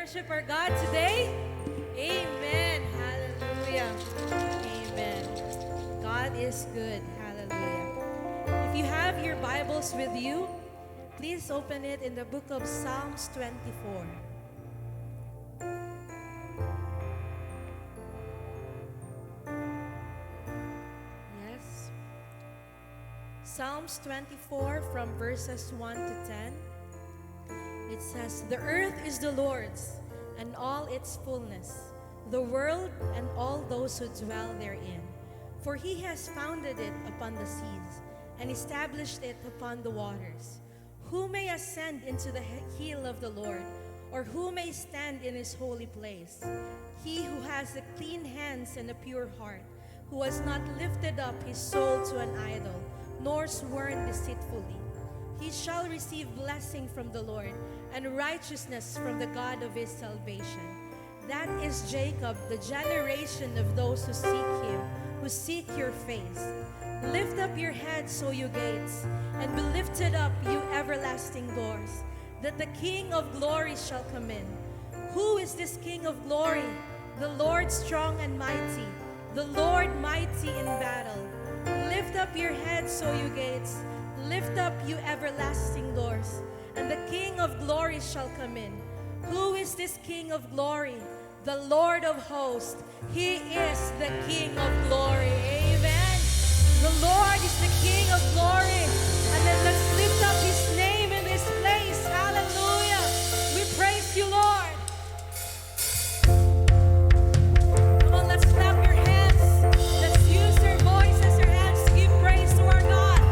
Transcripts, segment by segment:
worship our God today? Amen. Hallelujah. Amen. God is good. Hallelujah. If you have your Bibles with you, please open it in the book of Psalms 24. Yes. Psalms 24 from verses 1 to 10. It says, "The earth is the Lord's, and all its fullness, the world and all those who dwell therein. For he has founded it upon the seas, and established it upon the waters. Who may ascend into the hill of the Lord, or who may stand in his holy place? He who has the clean hands and a pure heart, who has not lifted up his soul to an idol, nor sworn deceitfully. He shall receive blessing from the Lord, and righteousness from the God of his salvation. That is Jacob, the generation of those who seek him, who seek your face. Lift up your heads, O you gates, and be lifted up, you everlasting doors, that the King of glory shall come in. Who is this King of glory? The Lord strong and mighty, the Lord mighty in battle. Lift up your heads, O you gates, lift up, you everlasting doors, and the King of glory shall come in. Who is this King of glory? The Lord of hosts. He is the King of glory. Amen. The Lord is the King of glory. And then let's lift up his name in this place. Hallelujah. We praise you, Lord. Come on, let's clap your hands. Let's use your voices, your hands to give praise to our God.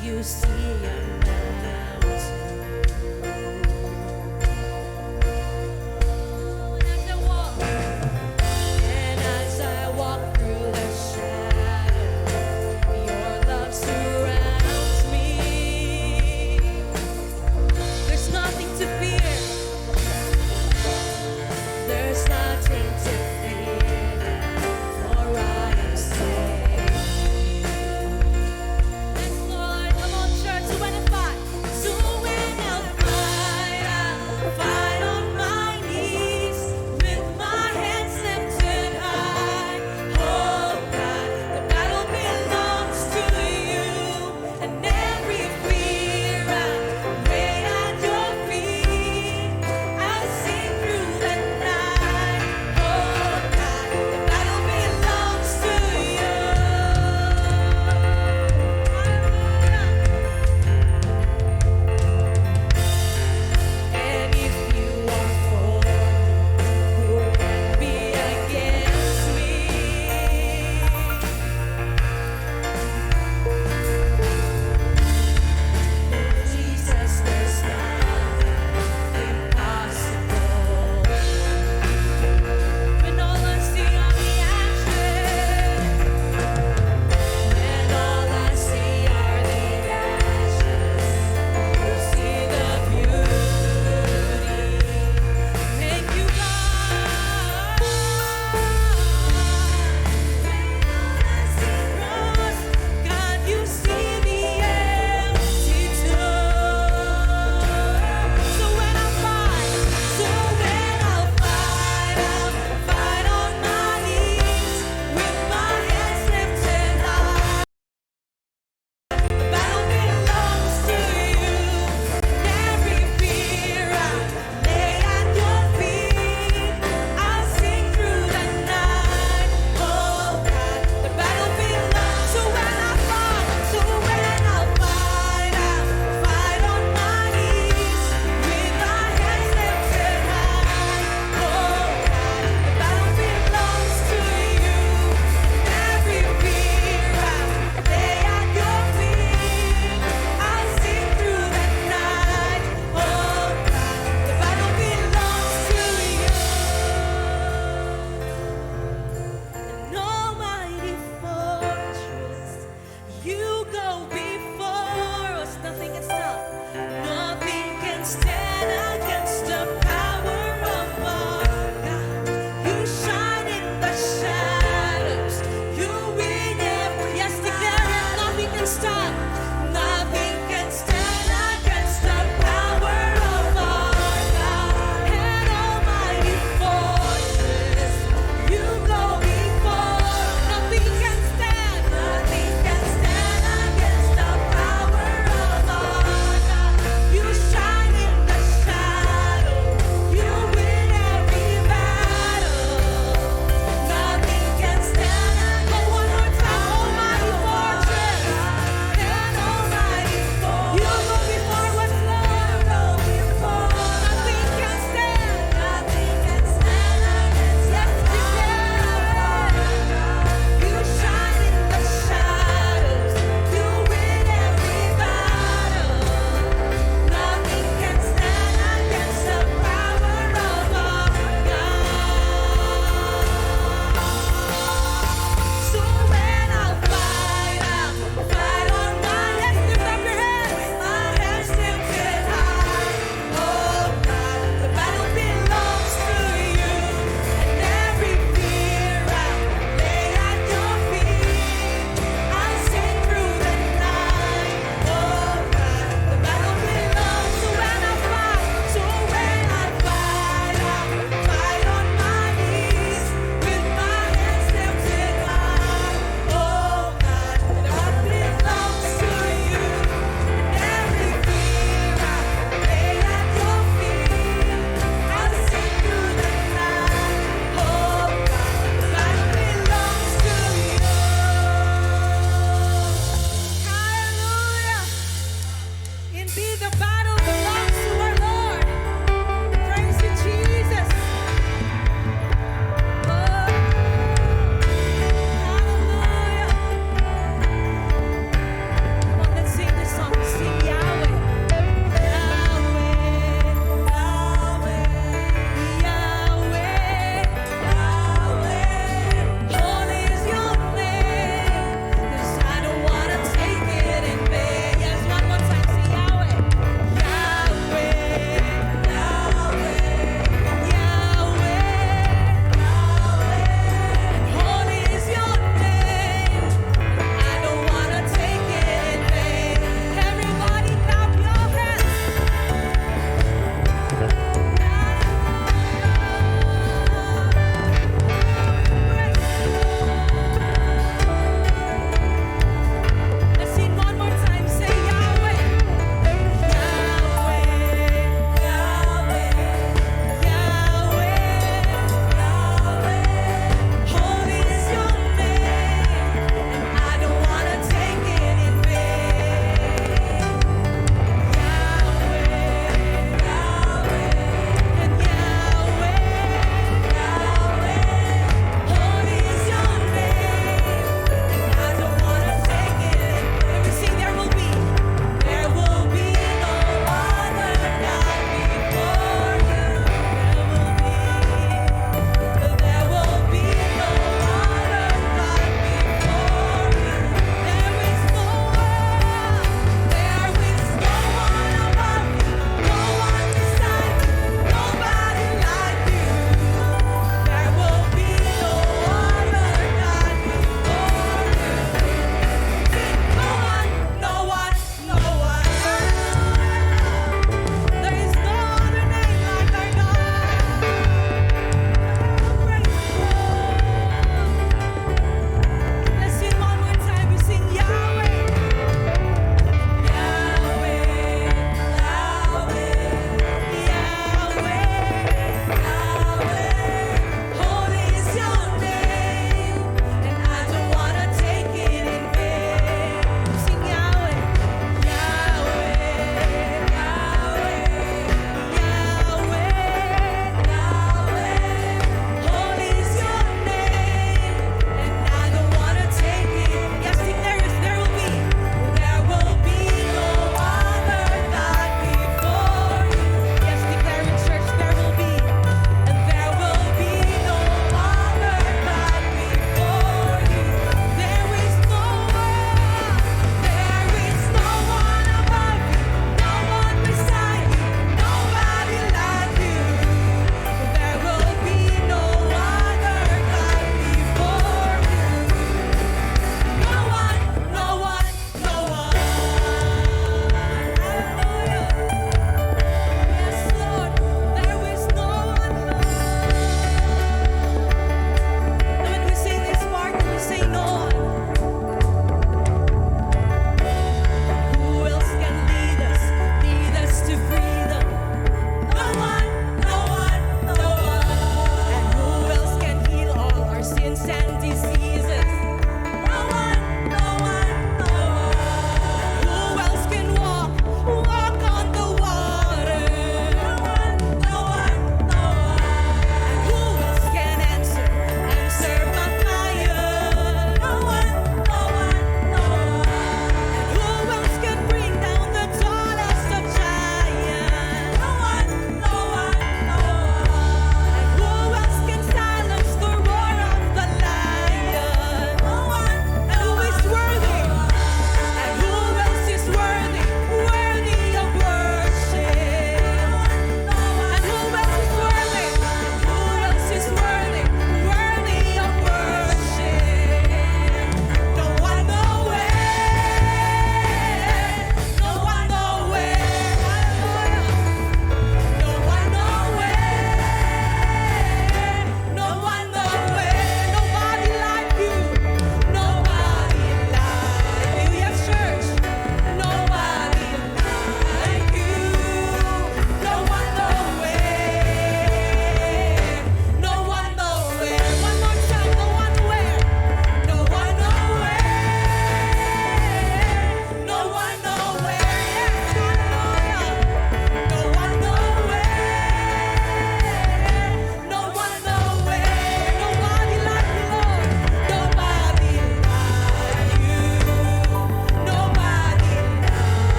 You see a mountain. And as I walk through the shadow, your love surrounds me. There's nothing to fear. There's nothing to fear, for I am safe. 25.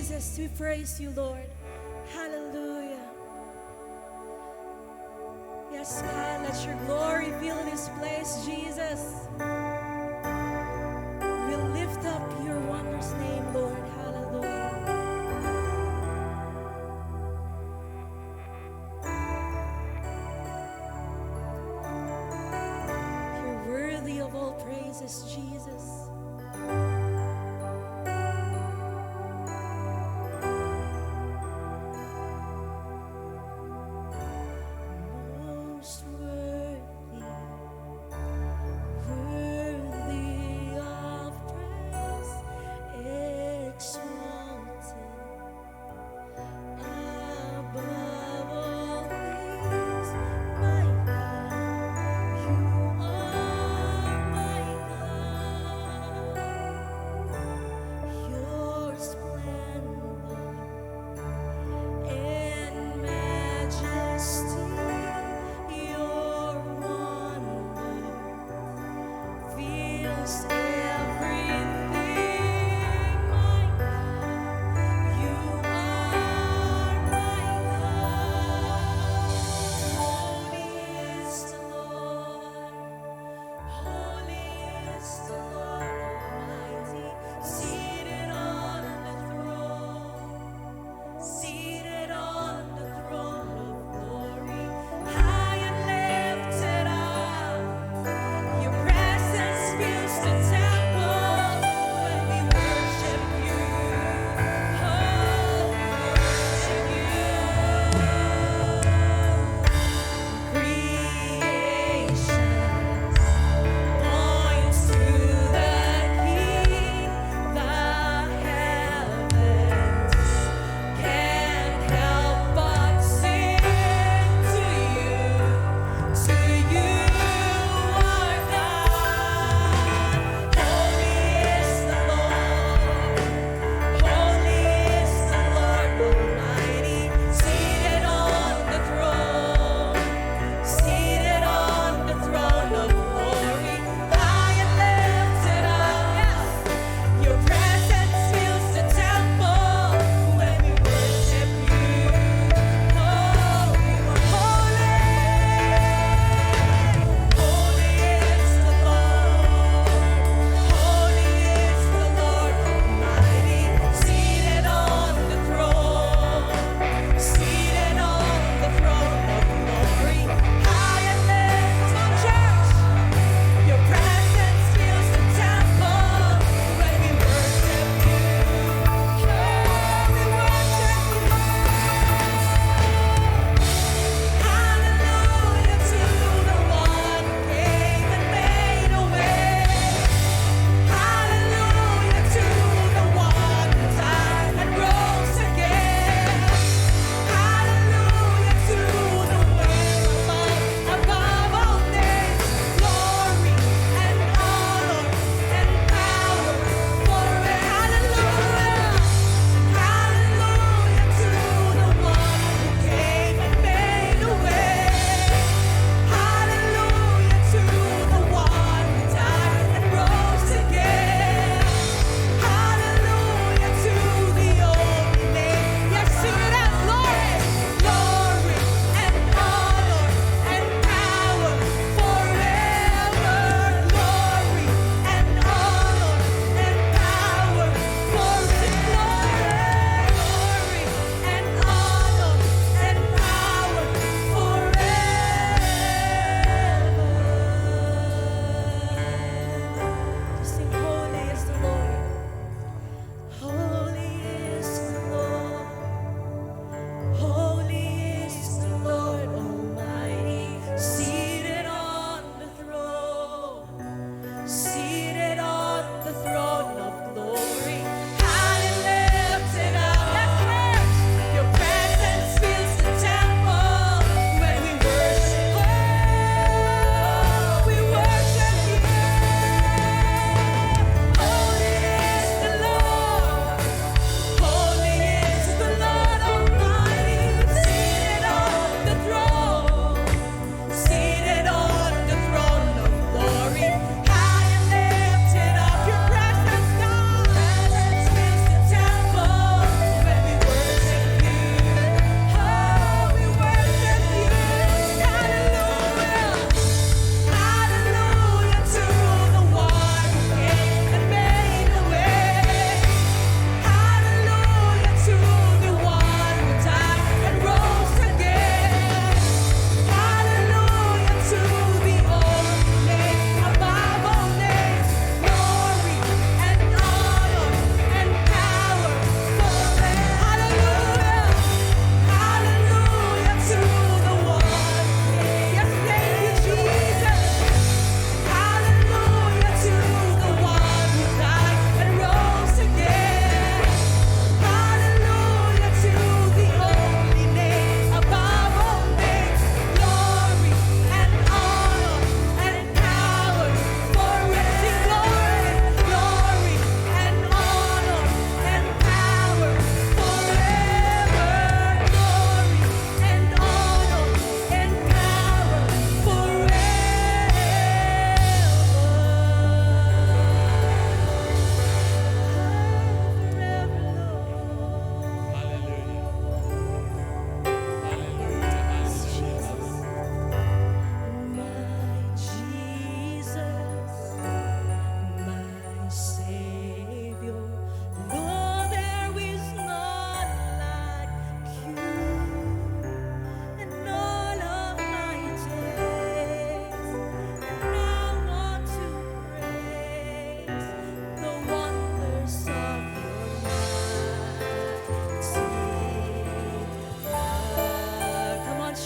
Jesus, we praise you, Lord. Hallelujah. Yes, God, let your glory fill this place, Jesus. We lift up your wondrous name, Lord. Hallelujah. You're worthy of all praises, Jesus. Most worthy, worthy of praise,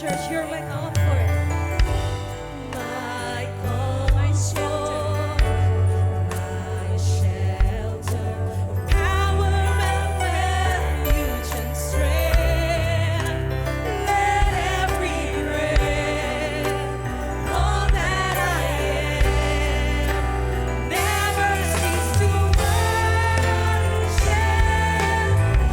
church, you're my comfort. My comfort, my shelter, power and refuge and strength. Let every breath, all that I am, never cease to worship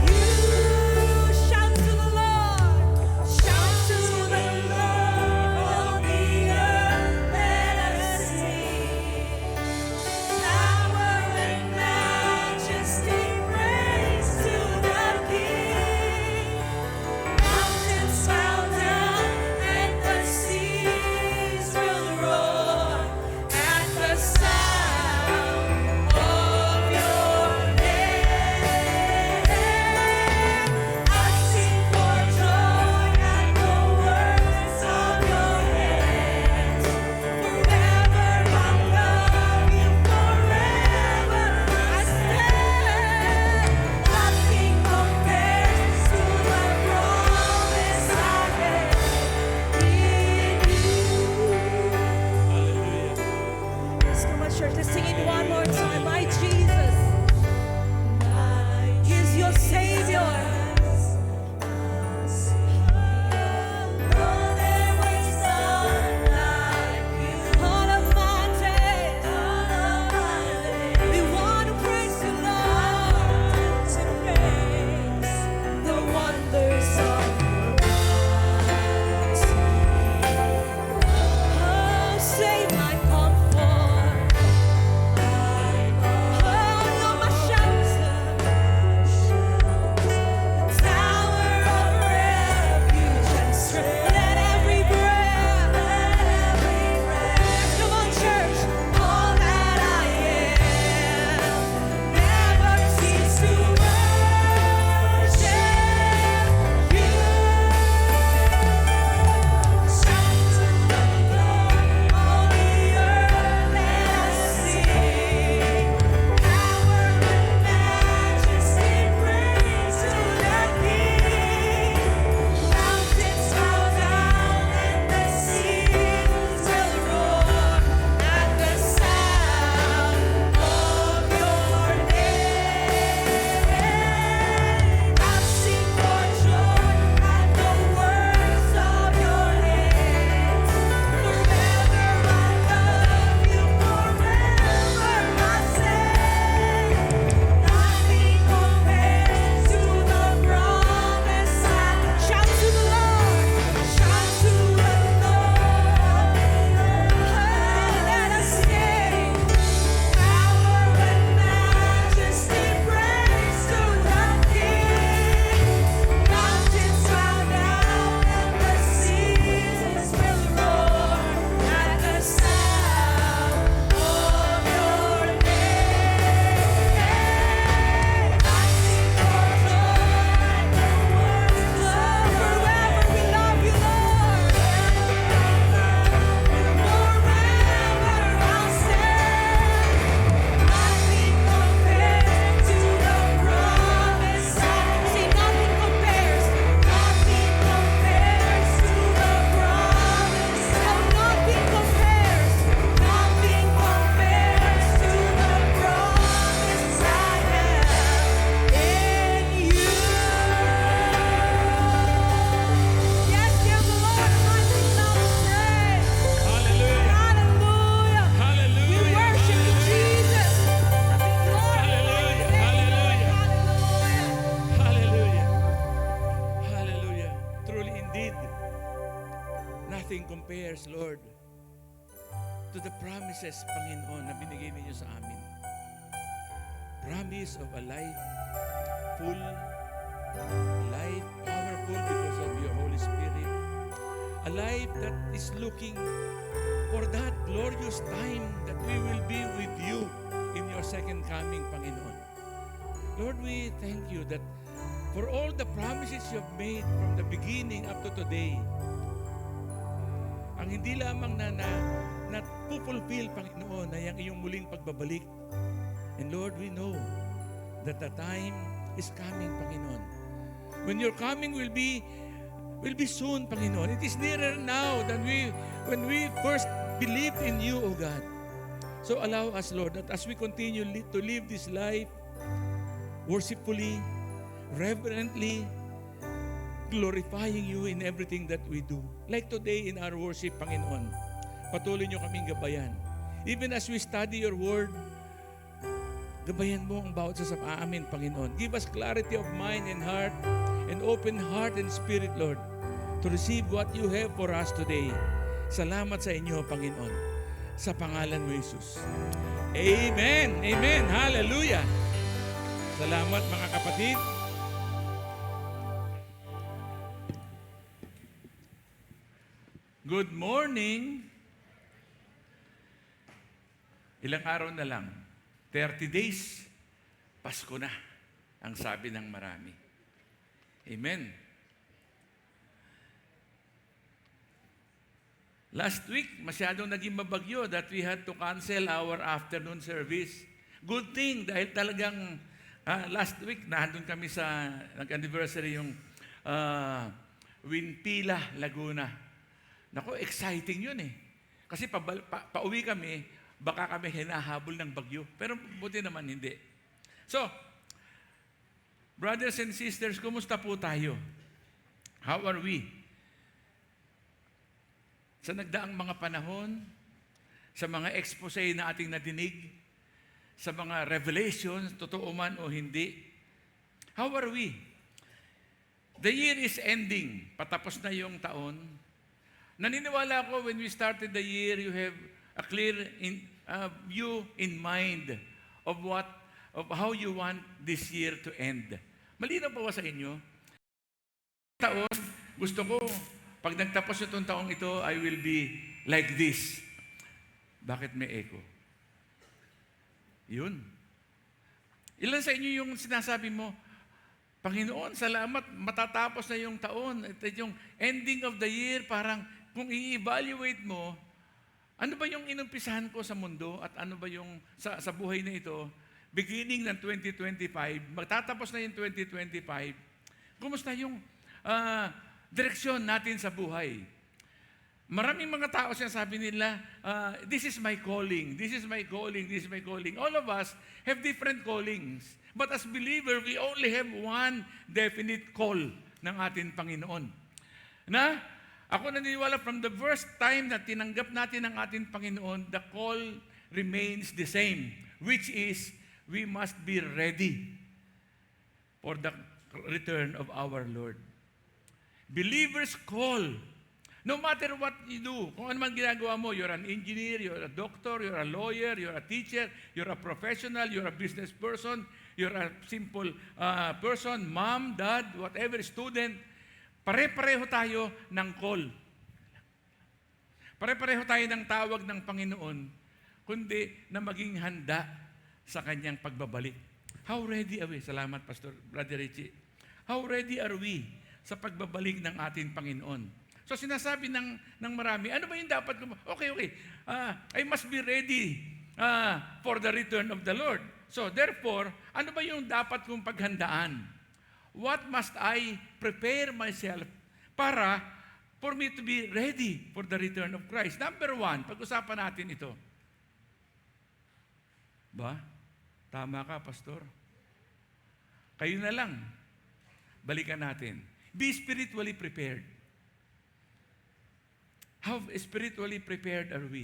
you. Shout to the Lord, shout to the Lord, all the earth, let us sing. Power and majesty, praise to the King. Mountains bow down and the seas will roar at the sound of your name. I sing for joy at the works of your hands. Forever I love you, forever I stand. Nothing compares to the promise I have in you. Let's come on, church. Let's sing it one more time. My Jesus, He is your Savior. Oh, there is none like you. All of my days, we want to praise you, Lord, to praise the wonders of your works. Oh, save my comfort. Oh, you're my shelter, tower of refuge and strength. Let every breath, come on, church, all that I am, never cease to worship you. Shout to the Lord, all the earth, let us sing. Power and majesty, praise to the King. Mountains bow down and the seas will roar at the sound of your name. I sing for joy at the works of your hands. Forever I love you, forever I say. Nothing compares to the promise I shout to the Lord, shout to the Lord. Let us sing. Power and majesty, praise to the King. Mountains bow down and the seas will roar at the sound of your name. I sing for joy at the works of forever we love you, Lord. Forever I'll stand. Nothing compares to the promise I see. Nothing compares. Nothing compares to the promise. No, nothing compares. Nothing compares to the promise I have in you. Yes, give the Lord a mighty shout of praise. Hallelujah. Hallelujah. We Hallelujah. worship you, Jesus. We glorify your name, Hallelujah. Lord. Hallelujah. Hallelujah. Hallelujah. Truly indeed, nothing compares, Lord, to the promises, Panginoon, na binigay ninyo sa amin. Promise of a life full, life powerful because of your Holy Spirit. A life that is looking for that glorious time that we will be with you in your second coming, Panginoon. Lord, we thank you that for all the promises you have made from the beginning up to today, ang hindi lamang na pupulfill, Panginoon, na yung iyong muling pagbabalik. And Lord, we know that the time is coming, Panginoon, when your coming will be will be soon, Panginoon. It is nearer now than when we first believed in you, O God. So allow us, Lord, that as we continue to live this life worshipfully, reverently, glorifying you in everything that we do. Like today in our worship, Panginoon, patuloy niyo kaming gabayan. Even as we study your word, gabayan mo ang bawat sa amin, Panginoon. Give us clarity of mind and heart, and open heart and spirit, Lord, to receive what you have for us today. Salamat sa inyo, Panginoon. Sa pangalan mo, Jesus. Amen. Amen. Hallelujah. Salamat, mga kapatid. Good morning. Ilang araw na lang, 30 days, Pasko na, ang sabi ng marami. Amen. Last week, masyadong naging mabagyo that we had to cancel our afternoon service. Good thing, dahil talagang last week, nandun kami sa nag-anniversary yung Winpila, Laguna. Naku, exciting yun eh. Kasi pauwi kami, baka kami hinahabol ng bagyo. Pero buti naman hindi. So, brothers and sisters, kumusta po tayo? How are we? Sa nagdaang mga panahon, sa mga expose na ating nadinig, sa mga revelations, totoo man o hindi, how are we? The year is ending. Patapos na yung taon. Naniniwala ako when we started the year, you have a clear view in mind of how you want this year to end. Malinaw pa ba sa inyo? Taon, gusto ko, pag nagtapos itong taong ito, I will be like this. Bakit may echo? Yun. Ilan sa inyo yung sinasabi mo, Panginoon, salamat, matatapos na yung taon. Ito yung ending of the year, parang kung i-evaluate mo, ano ba yung inumpisahan ko sa mundo at ano ba yung sa buhay na ito, beginning ng 2025, magtatapos na yung 2025, kumusta yung direksyon natin sa buhay? Maraming mga tao sinasabi nila, this is my calling, this is my calling, this is my calling. All of us have different callings. But as believer, we only have one definite call ng ating Panginoon. Na, ako naniniwala from the first time na tinanggap natin ang ating Panginoon, the call remains the same, which is, we must be ready for the return of our Lord. Believers call. No matter what you do, kung ano man ginagawa mo, you're an engineer, you're a doctor, you're a lawyer, you're a teacher, you're a professional, you're a business person, you're a simple person, mom, dad, whatever, student, pare-pareho tayo ng call. Pare-pareho tayo ng tawag ng Panginoon, kundi na maging handa sa kanyang pagbabalik. How ready are we? Salamat, Pastor Brother Richie. How ready are we sa pagbabalik ng ating Panginoon? So sinasabi ng marami, ano ba yung dapat ko? Okay. I must be ready for the return of the Lord. So therefore, ano ba yung dapat kong paghandaan? What must I prepare myself for me to be ready for the return of Christ? Number one, pag-usapan natin ito. Ba? Tama ka, Pastor. Kayo na lang. Balikan natin. Be spiritually prepared. How spiritually prepared are we?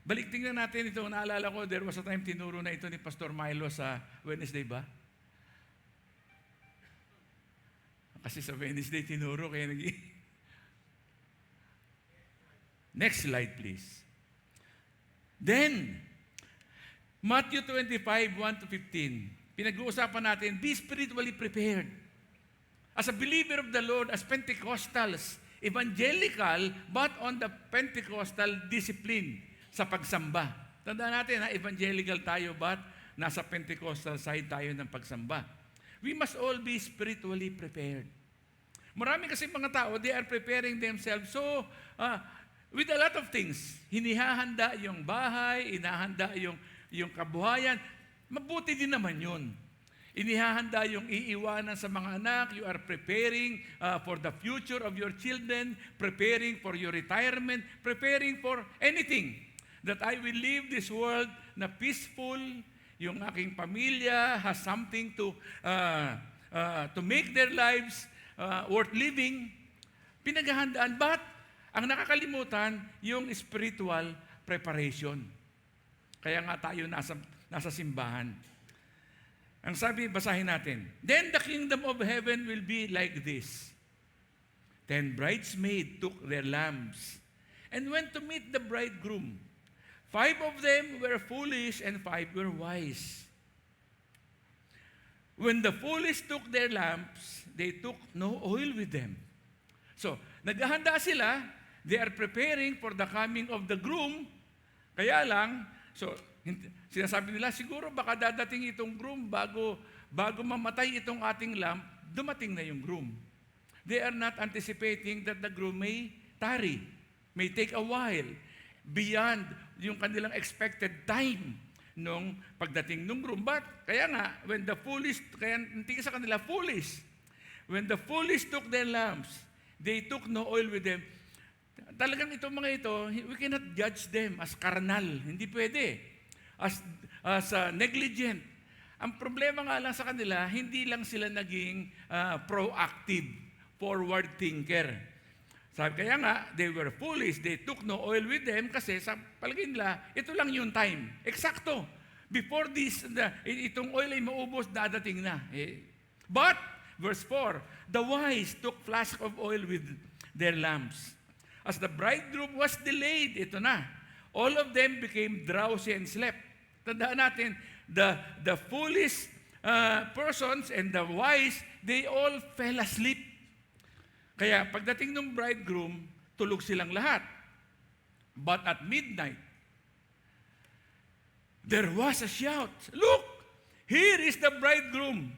Balik tingnan natin ito. Naalala ko, there was a time tinuro na ito ni Pastor Milo sa Wednesday ba? Kasi sa Wednesday tinuro, kaya Next slide, please. Then, Matthew 25, 1-15. Pinag-uusapan natin, be spiritually prepared. As a believer of the Lord, as Pentecostals, evangelical, but on the Pentecostal discipline sa pagsamba. Tandaan natin, evangelical tayo, but nasa Pentecostal side tayo ng pagsamba. We must all be spiritually prepared. Marami kasi mga tao, they are preparing themselves. So, with a lot of things, hinihahanda yung bahay, inahanda yung kabuhayan. Mabuti din naman yun. Inihahanda yung iiwanan sa mga anak. You are preparing for the future of your children, preparing for your retirement, preparing for anything. That I will leave this world na peaceful, yung aking pamilya has something to make their lives worth living. Pinaghahandaan. But ang nakakalimutan, yung spiritual preparation. Kaya nga tayo nasa simbahan. Ang sabi, basahin natin. Then the kingdom of heaven will be like this. 10 bridesmaids took their lamps and went to meet the bridegroom. 5 of them were foolish and 5 were wise. When the foolish took their lamps, they took no oil with them. So, naghahanda sila, they are preparing for the coming of the groom. Kaya lang, sinasabi nila, siguro baka dadating itong groom bago mamatay itong ating lamp, dumating na yung groom. They are not anticipating that the groom may tarry, may take a while, beyond yung kanilang expected time nung pagdating ng groom. But, kaya nga, kaya hindi sa kanila foolish. When the foolish took their lamps, they took no oil with them. Talagang itong mga ito, we cannot judge them as carnal. Hindi pwede. As negligent. Ang problema nga lang sa kanila, hindi lang sila naging proactive, forward thinker. Kaya nga, they were foolish. They took no oil with them kasi sa palagay nila, ito lang yung time. Eksakto. Before itong oil ay maubos, dadating na. But, verse 4, the wise took flask of oil with their lamps. As the bridegroom was delayed, ito na, all of them became drowsy and slept. Tandaan natin, the foolish persons and the wise, they all fell asleep. Kaya pagdating ng bridegroom, tulog silang lahat. But at midnight, there was a shout, "Look, here is the bridegroom.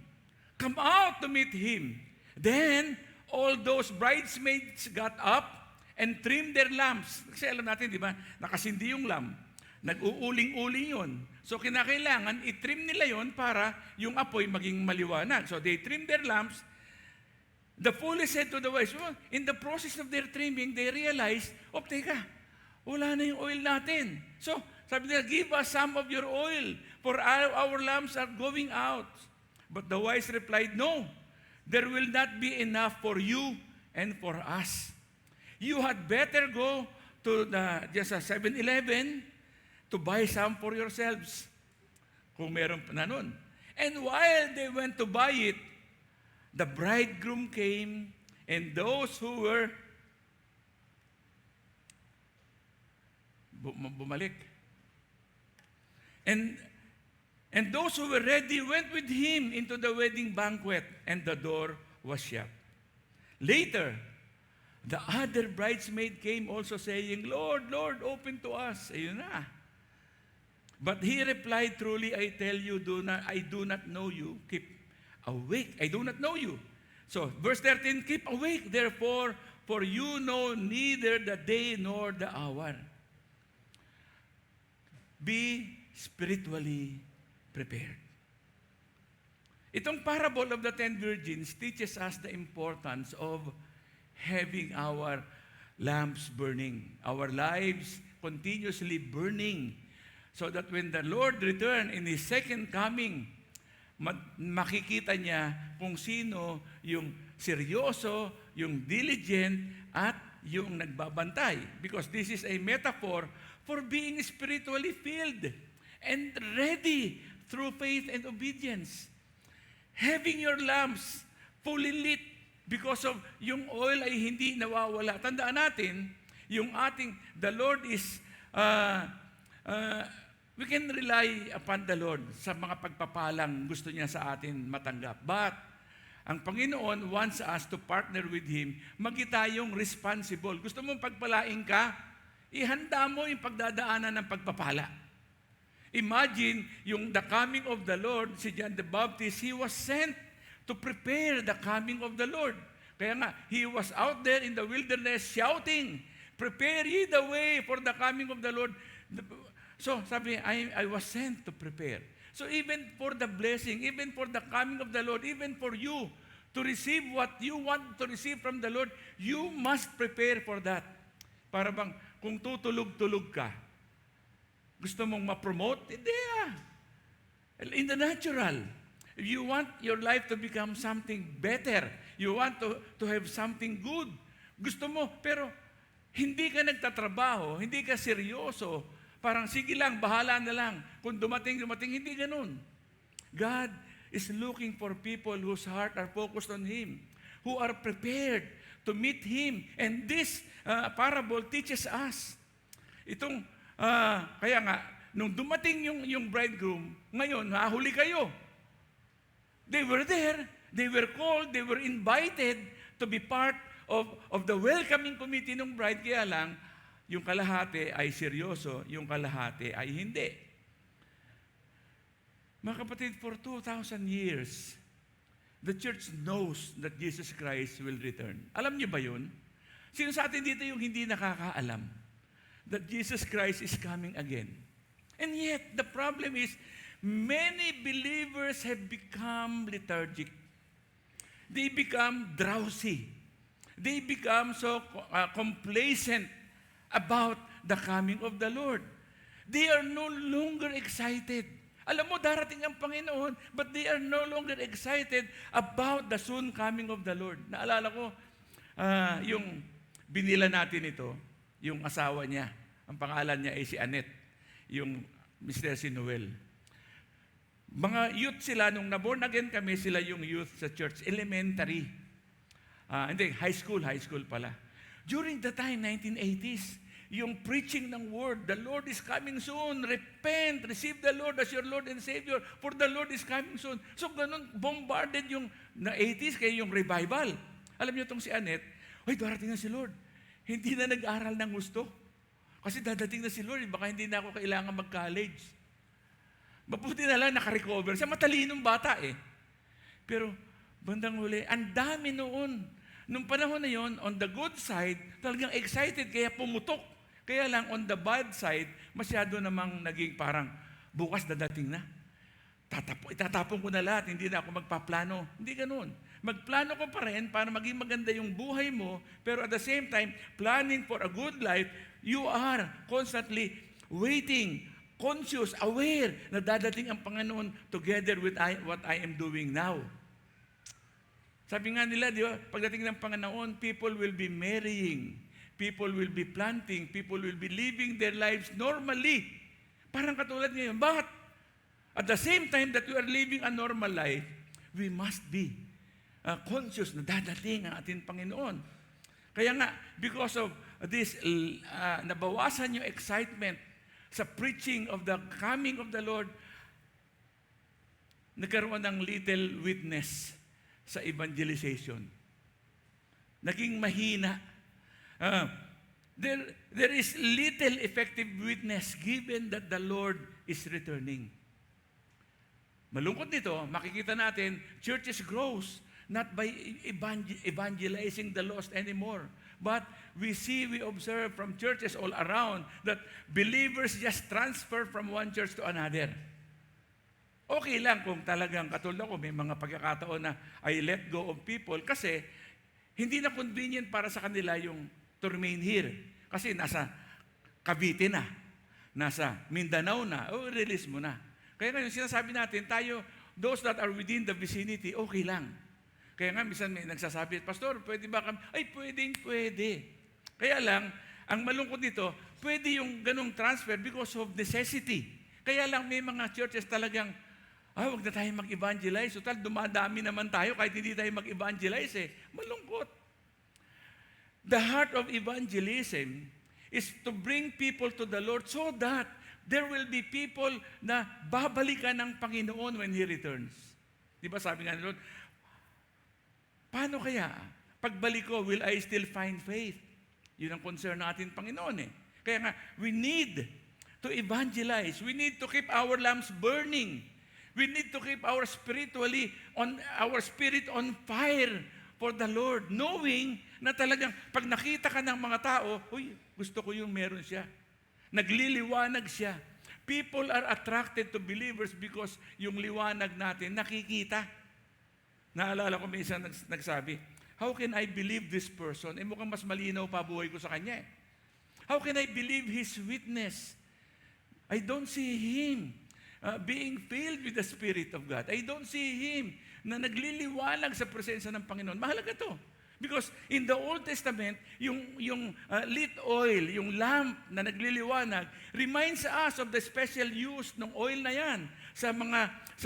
Come out to meet him." Then, all those bridesmaids got up and trimmed their lamps. Kasi alam natin, di ba, nakasindi yung lamp. Nag-uuling-uling yun. So, kinakailangan, itrim nila yon para yung apoy maging maliwanag. So, they trimmed their lamps. The foolish said to the wise, well, in the process of their trimming, they realized, teka, wala na yung oil natin. So, sabi nila, give us some of your oil, for our lamps are going out. But the wise replied, no, there will not be enough for you and for us. You had better go to just a 7-Eleven to buy some for yourselves. Kung meron pa na nun. And while they went to buy it, the bridegroom came, and those who were bumalik. And those who were ready went with him into the wedding banquet, and the door was shut. Later, the other bridesmaid came also saying, Lord, Lord, open to us. Ayun na. But he replied, truly I tell you, I do not know you. Keep awake. I do not know you. So, verse 13, keep awake, therefore, for you know neither the day nor the hour. Be spiritually prepared. Itong parable of the 10 virgins teaches us the importance of having our lamps burning, our lives continuously burning, so that when the Lord return in His second coming, makikita niya kung sino yung seryoso, yung diligent, at yung nagbabantay. Because this is a metaphor for being spiritually filled and ready through faith and obedience. Having your lamps fully lit because of yung oil ay hindi nawawala. Tandaan natin, the Lord is, we can rely upon the Lord sa mga pagpapalang gusto niya sa atin matanggap. But, ang Panginoon wants us to partner with Him, magi tayong responsible. Gusto mong pagpalain ka, ihanda mo yung pagdadaanan ng pagpapala. Imagine, the coming of the Lord, si John the Baptist, he was sent to prepare the coming of the Lord. Kaya nga, he was out there in the wilderness shouting, prepare ye the way for the coming of the Lord. So, sabi, I was sent to prepare. So even for the blessing, even for the coming of the Lord, even for you to receive what you want to receive from the Lord, you must prepare for that. Para bang kung tutulog-tulog ka, gusto mong ma-promote? Hindi ah. In the natural, if you want your life to become something better, you want to have something good, gusto mo, pero hindi ka nagtatrabaho, hindi ka seryoso, parang sige lang, bahala na lang. Kung dumating, hindi ganun. God is looking for people whose heart are focused on Him, who are prepared to meet Him. And this parable teaches us. Itong, kaya nga, nung dumating yung bridegroom, ngayon, nahuli kayo. They were there, they were called, they were invited to be part of the welcoming committee ng bride, kaya lang, yung kalahati ay seryoso, yung kalahati ay hindi. Mga kapatid, for 2,000 years, the church knows that Jesus Christ will return. Alam niyo ba yun? Sino sa atin dito yung hindi nakakaalam that Jesus Christ is coming again? And yet, the problem is, many believers have become lethargic. They become drowsy. They become so complacent about the coming of the Lord. They are no longer excited. Alam mo, darating ang Panginoon, but they are no longer excited about the soon coming of the Lord. Naalala ko, yung binila natin ito, yung asawa niya, ang pangalan niya ay si Annette, yung Mr. si Noel. Mga youth sila, nung naborn again kami, sila yung youth sa church, elementary. Hindi, high school pala. During the time, 1980s, yung preaching ng word, the Lord is coming soon, repent, receive the Lord as your Lord and Savior, for the Lord is coming soon. So ganun, bombarded yung na 80s, kaya yung revival. Alam niyo itong si Annette, ay, darating na si Lord. Hindi na nag-aral ng gusto. Kasi dadating na si Lord, baka hindi na ako kailangan mag-college. Mabuti na lang nakarecover. Siya matalinong bata eh. Pero bandang huli, ang dami noon. Nung panahon na yon, on the good side, talagang excited, kaya pumutok. Kaya lang, on the bad side, masyado namang naging parang, bukas dadating na. Itatapon ko na lahat, hindi na ako magpaplano. Hindi ganun. Magplano ko pa rin para maging maganda yung buhay mo, pero at the same time, planning for a good life, you are constantly waiting, conscious, aware na dadating ang Panginoon together with what I am doing now. Sabi nga nila, di ba, pagdating ng Panginoon, people will be marrying, people will be planting, people will be living their lives normally. Parang katulad ngayon. But at the same time that we are living a normal life, we must be conscious na dadating ang ating Panginoon. Kaya nga, because of this, nabawasan yung excitement sa preaching of the coming of the Lord, nagkaroon ng little witness sa evangelization. Naging mahina. There is little effective witness given that the Lord is returning. Malungkot nito, makikita natin, churches grows not by evangelizing the lost anymore. But we observe from churches all around that believers just transfer from one church to another. Okay lang kung talagang katulad ko, may mga pagkakataon na I let go of people kasi hindi na convenient para sa kanila yung to remain here. Kasi nasa Cavite na, nasa Mindanao na, release mo na. Kaya ngayon sinasabi natin, tayo, those that are within the vicinity, okay lang. Kaya nga, minsan may nagsasabi, Pastor, pwede ba kami? Ay, pwede. Kaya lang, ang malungkot dito, pwede yung ganong transfer because of necessity. Kaya lang may mga churches talagang, wag na tayo mag-evangelize. Total, dumadami naman tayo kahit hindi tayo mag-evangelize eh. Malungkot. The heart of evangelism is to bring people to the Lord so that there will be people na babalikan ng Panginoon when He returns. Di ba sabi nga ni Lord, paano kaya? Pagbalik ko, will I still find faith? Yun ang concern natin, Panginoon eh. Kaya nga, we need to evangelize. We need to keep our lamps burning. We need to keep our spirit on fire for the Lord, knowing na talagang pag nakita ka ng mga tao, uy, gusto ko yung meron siya. Nagliliwanag siya. People are attracted to believers because yung liwanag natin nakikita. Naalala ko may isang nagsabi, how can I believe this person? Mukhang mas malinaw pa buhay ko sa kanya. How can I believe his witness? I don't see him being filled with the Spirit of God. I don't see him na nagliliwanag sa presensya ng Panginoon. Mahalaga to. Because in the Old Testament, yung lit oil, yung lamp na nagliliwanag, reminds us of the special use ng oil na yan sa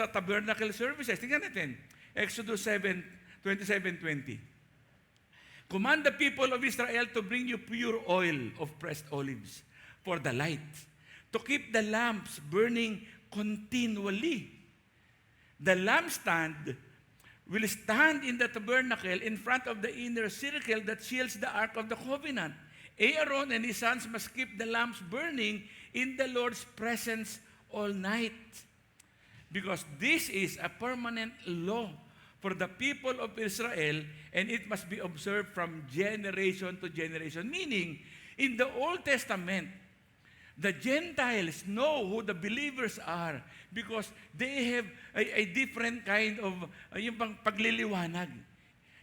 tabernacle services. Tingnan natin, Exodus 27:20. Command the people of Israel to bring you pure oil of pressed olives for the light, to keep the lamps burning continually. The lampstand will stand in the tabernacle in front of the inner circle that shields the ark of the covenant. Aaron and his sons must keep the lamps burning in the Lord's presence all night. Because this is a permanent law for the people of Israel, and it must be observed from generation to generation. Meaning, in the Old Testament, the Gentiles know who the believers are because they have a different kind of yung pagliliwanag.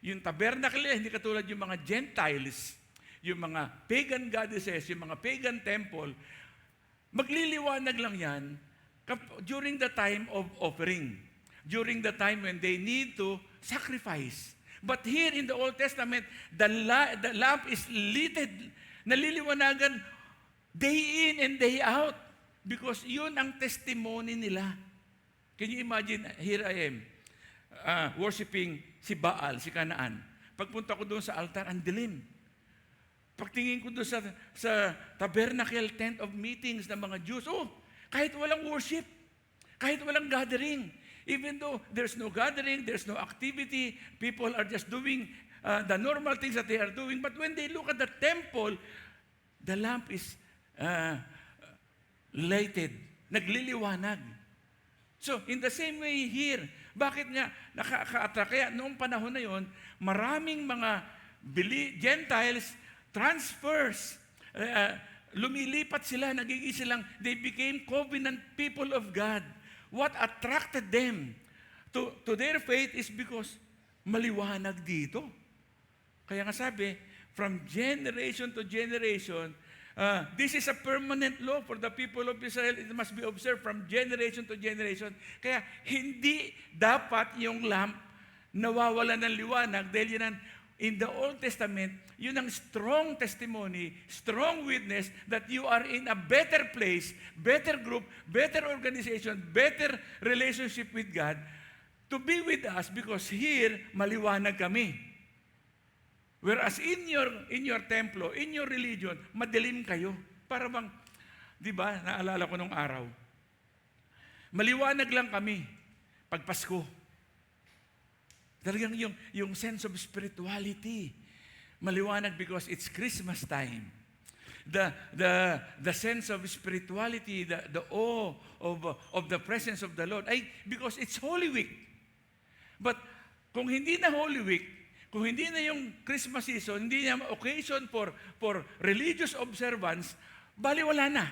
Yung tabernacle, hindi katulad yung mga Gentiles, yung mga pagan goddesses, yung mga pagan temple, magliliwanag lang yan during the time of offering, during the time when they need to sacrifice. But here in the Old Testament, the lamp is lighted, naliliwanagan day in and day out. Because yun ang testimony nila. Can you imagine, here I am, worshiping si Baal, si Canaan. Pagpunta ko doon sa altar, ang dilim. Pagtingin ko doon sa tabernacle tent of meetings ng mga Jews, kahit walang worship, kahit walang gathering, even though there's no gathering, there's no activity, people are just doing the normal things that they are doing, but when they look at the temple, the lamp is lighted, nagliliwanag. So, in the same way here, bakit nga nakaka-attract? Kaya noong panahon na yon, maraming mga Gentiles transfers, lumilipat sila, nagiging silang, they became covenant people of God. What attracted them to their faith is because maliwanag dito. Kaya nga sabi, from generation to generation, this is a permanent law for the people of Israel. It must be observed from generation to generation. Kaya hindi dapat yung lamp nawawala ng liwanag dahil yun in the Old Testament, yun ang strong testimony, strong witness that you are in a better place, better group, better organization, better relationship with God to be with us because here, maliwanag kami. Whereas in your templo, in your religion, madilim kayo. Para bang, di ba, naalala ko nung araw, maliwanag lang kami pag Pasko. Talagang yung sense of spirituality, maliwanag because it's Christmas time. The sense of spirituality, the awe of the presence of the Lord, because it's Holy Week. But kung hindi na Holy Week, kung hindi na yung Christmas season, hindi na occasion for religious observance, bali wala na.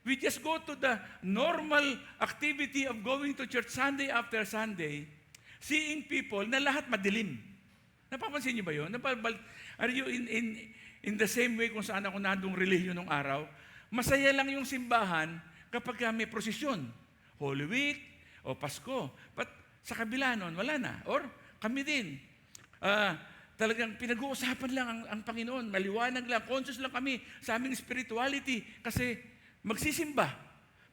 We just go to the normal activity of going to church Sunday after Sunday, seeing people na lahat madilim. Napapansin niyo ba yun? Are you in the same way kung saan ako nandong relihiyon nung araw? Masaya lang yung simbahan kapag may prosesyon. Holy Week o Pasko. But sa kabila nun, wala na. Or kami din. Talagang pinag-uusapan lang ang Panginoon. Maliwanag lang, conscious lang kami sa aming spirituality kasi magsisimba.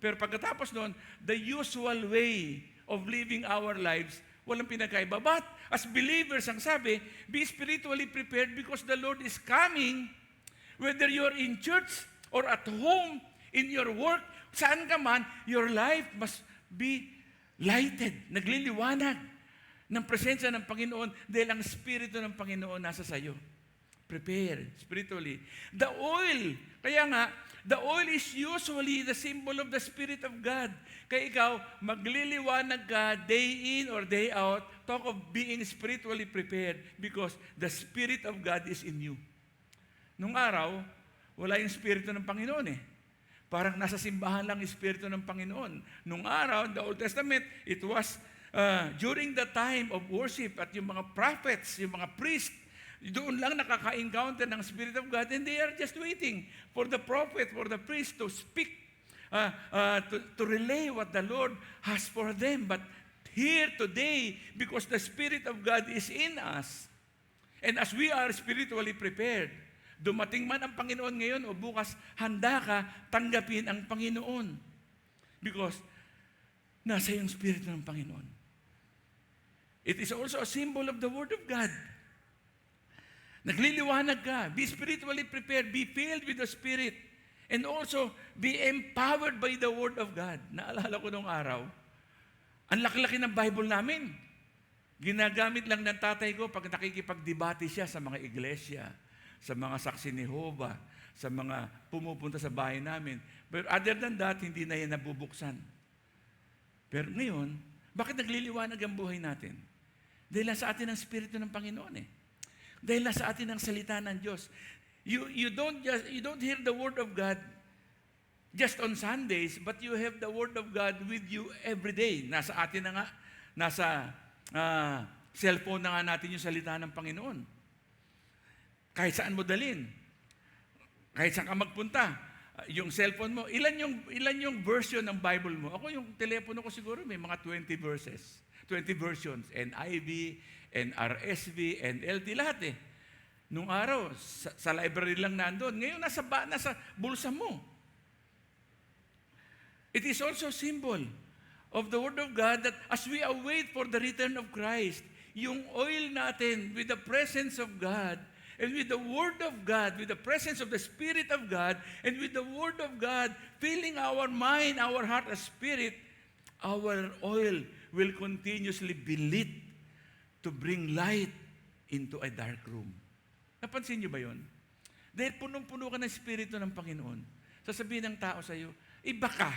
Pero pagkatapos nun, the usual way of living our lives, walang pinagkaiba. But as believers, ang sabi, be spiritually prepared because the Lord is coming. Whether you're in church or at home, in your work, saan ka man, your life must be lighted, nagliliwanag ng presensya ng Panginoon dahil ang Espiritu ng Panginoon nasa sayo. Prepare spiritually. The oil, kaya nga, the oil is usually the symbol of the Spirit of God. Kaya ikaw, magliliwanag ka day in or day out, talk of being spiritually prepared because the Spirit of God is in you. Nung araw, wala yung Espiritu ng Panginoon . parang nasa simbahan lang Espiritu ng Panginoon. Nung araw, in the Old Testament, it was during the time of worship at yung mga prophets, yung mga priests, doon lang nakaka-encounter ng Spirit of God, and they are just waiting for the prophet, for the priest to speak, to relay what the Lord has for them. But here today, because the Spirit of God is in us, and as we are spiritually prepared, dumating man ang Panginoon ngayon o bukas, handa ka tanggapin ang Panginoon. Because nasa yung Spirit ng Panginoon. It is also a symbol of the Word of God. Nagliliwanag ka. Be spiritually prepared. Be filled with the Spirit. And also, be empowered by the Word of God. Naalala ko nung araw, ang laki-laki ng Bible namin. Ginagamit lang ng tatay ko pag nakikipagdebate siya sa mga iglesia, sa mga saksi ni Jehovah, sa mga pumupunta sa bahay namin. But other than that, hindi na yan nabubuksan. Pero ngayon, bakit nagliliwanag ang buhay natin? Dahil sa atin ang Espiritu ng Panginoon eh. Dahil sa atin ang salita ng Diyos. You don't hear the Word of God just on Sundays, but you have the Word of God with you every day. Nasa atin na nga, nasa cellphone na nga natin yung salita ng Panginoon. Kahit saan mo dalhin. Kahit saan ka magpunta. Yung cellphone mo, ilan yung version ng Bible mo? Ako yung telepono ko siguro may mga 20 verses. 20 versions. NIV, NRSV, NLT, lahat eh. Nung araw, sa library lang nandun. Ngayon, nasa bulsa mo. It is also a symbol of the Word of God that as we await for the return of Christ, yung oil natin with the presence of God, and with the Word of God, with the presence of the Spirit of God, and with the Word of God filling our mind, our heart, and spirit, our oil will continuously be lit to bring light into a dark room. Napansin niyo ba yun? Dahil punong-puno ka ng Espiritu ng Panginoon, sasabihin ng tao sa iyo, iba ka.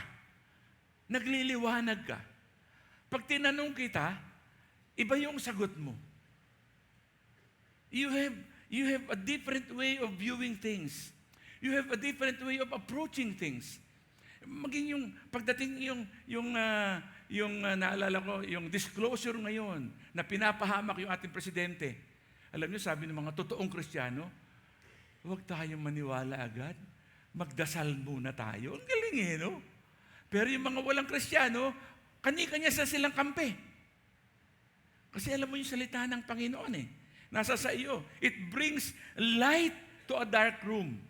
Nagliliwanag ka. Pag tinanong kita, iba yung sagot mo. You have a different way of viewing things. You have a different way of approaching things. Maging yung pagdating naalala ko, yung disclosure ngayon na pinapahamak yung ating presidente. Alam niyo, sabi ng mga totoong Kristiyano, huwag tayong maniwala agad. Magdasal muna tayo. Ang galing eh, no? Pero yung mga walang Kristiyano, kani-kanya sa silang kampe. Kasi alam mo yung salita ng Panginoon eh. Nasa sa iyo. It brings light to a dark room.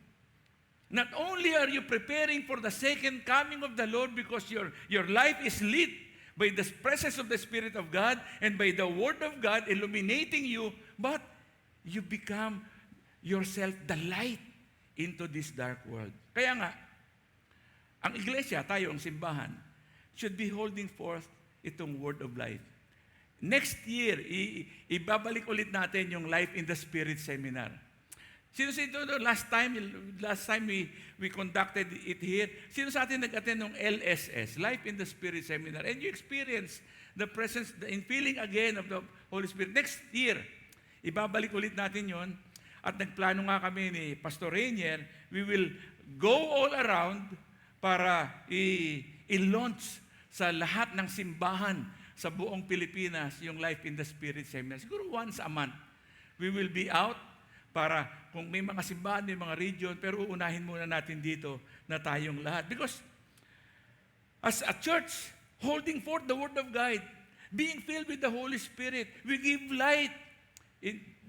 Not only are you preparing for the second coming of the Lord because your life is lit by the presence of the Spirit of God and by the Word of God illuminating you, but you become yourself the light into this dark world. Kaya nga, ang iglesia, tayo, ang simbahan, should be holding forth itong Word of life. Next year, ibabalik ulit natin yung Life in the Spirit seminar. Sino last time we conducted it here, sino sa atin nag-attend ng LSS, Life in the Spirit seminar, and you experience the presence, the infilling again of the Holy Spirit. Next year, ibabalik ulit natin yon. At nagplano nga kami ni Pastor Rainier, we will go all around para i-launch sa lahat ng simbahan sa buong Pilipinas yung Life in the Spirit seminar. Siguro once a month, we will be out para kung may mga simbahan, may mga region, pero uunahin muna natin dito na tayong lahat. Because as a church, holding forth the Word of God, being filled with the Holy Spirit, we give light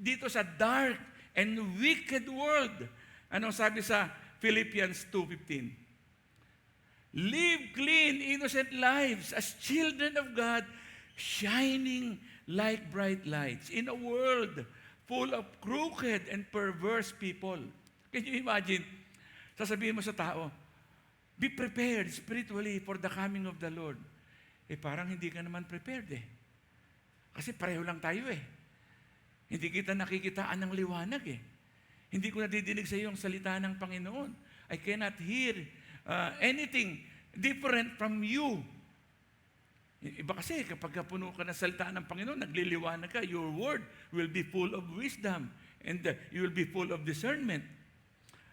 dito sa dark and wicked world. Anong sabi sa Philippians 2:15? Live clean, innocent lives as children of God, shining like bright lights in a world full of crooked and perverse people. Can you imagine? Sasabihin mo sa tao, be prepared spiritually for the coming of the Lord. Parang hindi ka naman prepared eh. Kasi pareho lang tayo eh. Hindi kita nakikitaan ng liwanag eh. Hindi ko nadidinig sa iyo ang salita ng Panginoon. I cannot hear anything different from you. Iba kasi kapag puno ka ng salita ng Panginoon, nagliliwanag ka, your word will be full of wisdom and you will be full of discernment.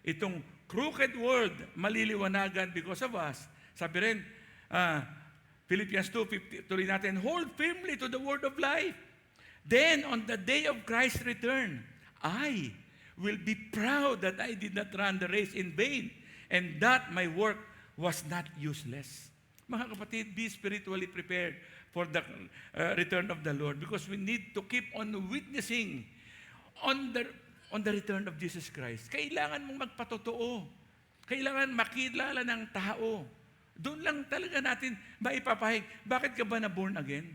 Itong crooked world maliliwanagan because of us. Sabi rin, Philippians 2:50, tuloy natin, hold firmly to the word of life. Then on the day of Christ's return, I will be proud that I did not run the race in vain and that my work was not useless. Mga kapatid, be spiritually prepared for the return of the Lord because we need to keep on witnessing on the return of Jesus Christ. Kailangan mong magpatotoo. Kailangan makilala ng tao. Doon lang talaga natin maipapahig. Bakit ka ba na born again?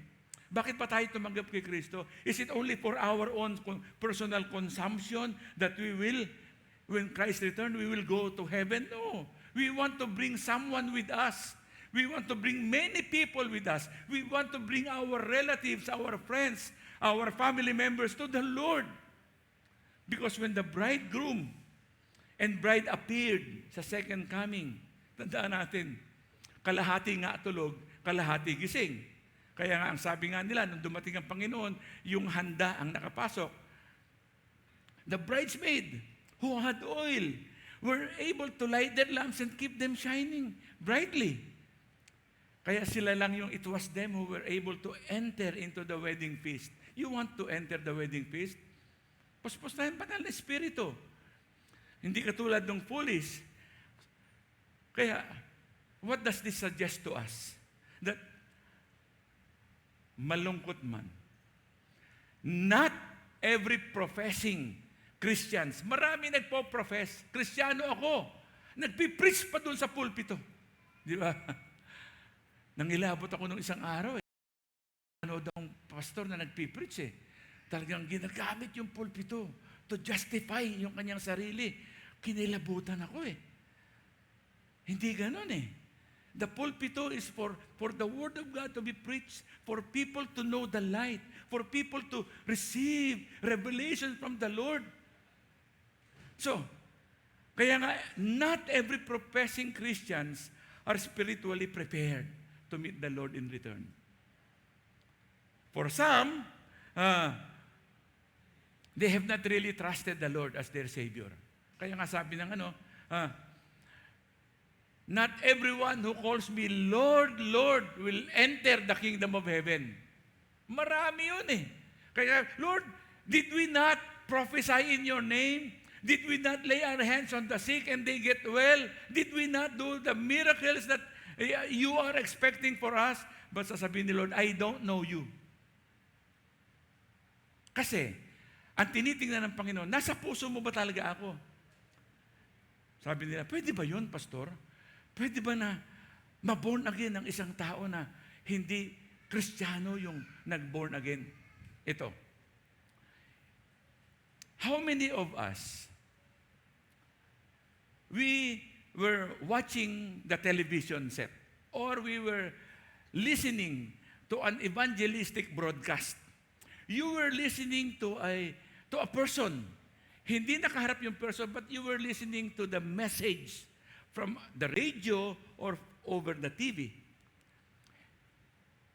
Bakit pa tayo tumanggap kay Kristo? Is it only for our own personal consumption that we will, when Christ return, we will go to heaven? No. We want to bring someone with us. We want to bring many people with us. We want to bring our relatives, our friends, our family members to the Lord. Because when the bridegroom and bride appeared sa second coming, tandaan natin, kalahati nga tulog, kalahati gising. Kaya nga, ang sabi nga nila, nung dumating ang Panginoon, yung handa ang nakapasok. The bridesmaid who had oil were able to light their lamps and keep them shining brightly. Kaya sila lang yung it was them who were able to enter into the wedding feast. You want to enter the wedding feast? Puspos na yung banal na espiritu. Hindi katulad ng foolish. Kaya, what does this suggest to us? That malungkot man, not every professing Christians, marami nagpo-profess, Kristiyano ako, nagpipreach pa doon sa pulpito. Di ba? Nangilabot ako nung isang araw. Ano daw ang pastor na nagpipreach eh. Talagang ginagamit yung pulpito to justify yung kanyang sarili. Kinilabutan ako eh. Hindi ganon eh. The pulpito is for the word of God to be preached, for people to know the light, for people to receive revelation from the Lord. So, kaya nga, not every professing Christians are spiritually prepared to meet the Lord in return. For some, they have not really trusted the Lord as their Savior. Kaya nga sabi ng not everyone who calls me Lord, Lord will enter the kingdom of heaven. Marami yun eh. Kaya, Lord, did we not prophesy in your name? Did we not lay our hands on the sick and they get well? Did we not do the miracles that you are expecting for us? But sasabihin ni Lord, I don't know you. Kasi, ang tinitingnan ng Panginoon, nasa puso mo ba talaga ako? Sabi nila, pwede ba yun, Pastor? Pwede ba na ma-born again ng isang tao na hindi Kristiyano yung nag-born again? Ito. How many of us, we were watching the television set or we were listening to an evangelistic broadcast? You were listening to a person. Hindi nakaharap yung person, but you were listening to the message from the radio or over the TV.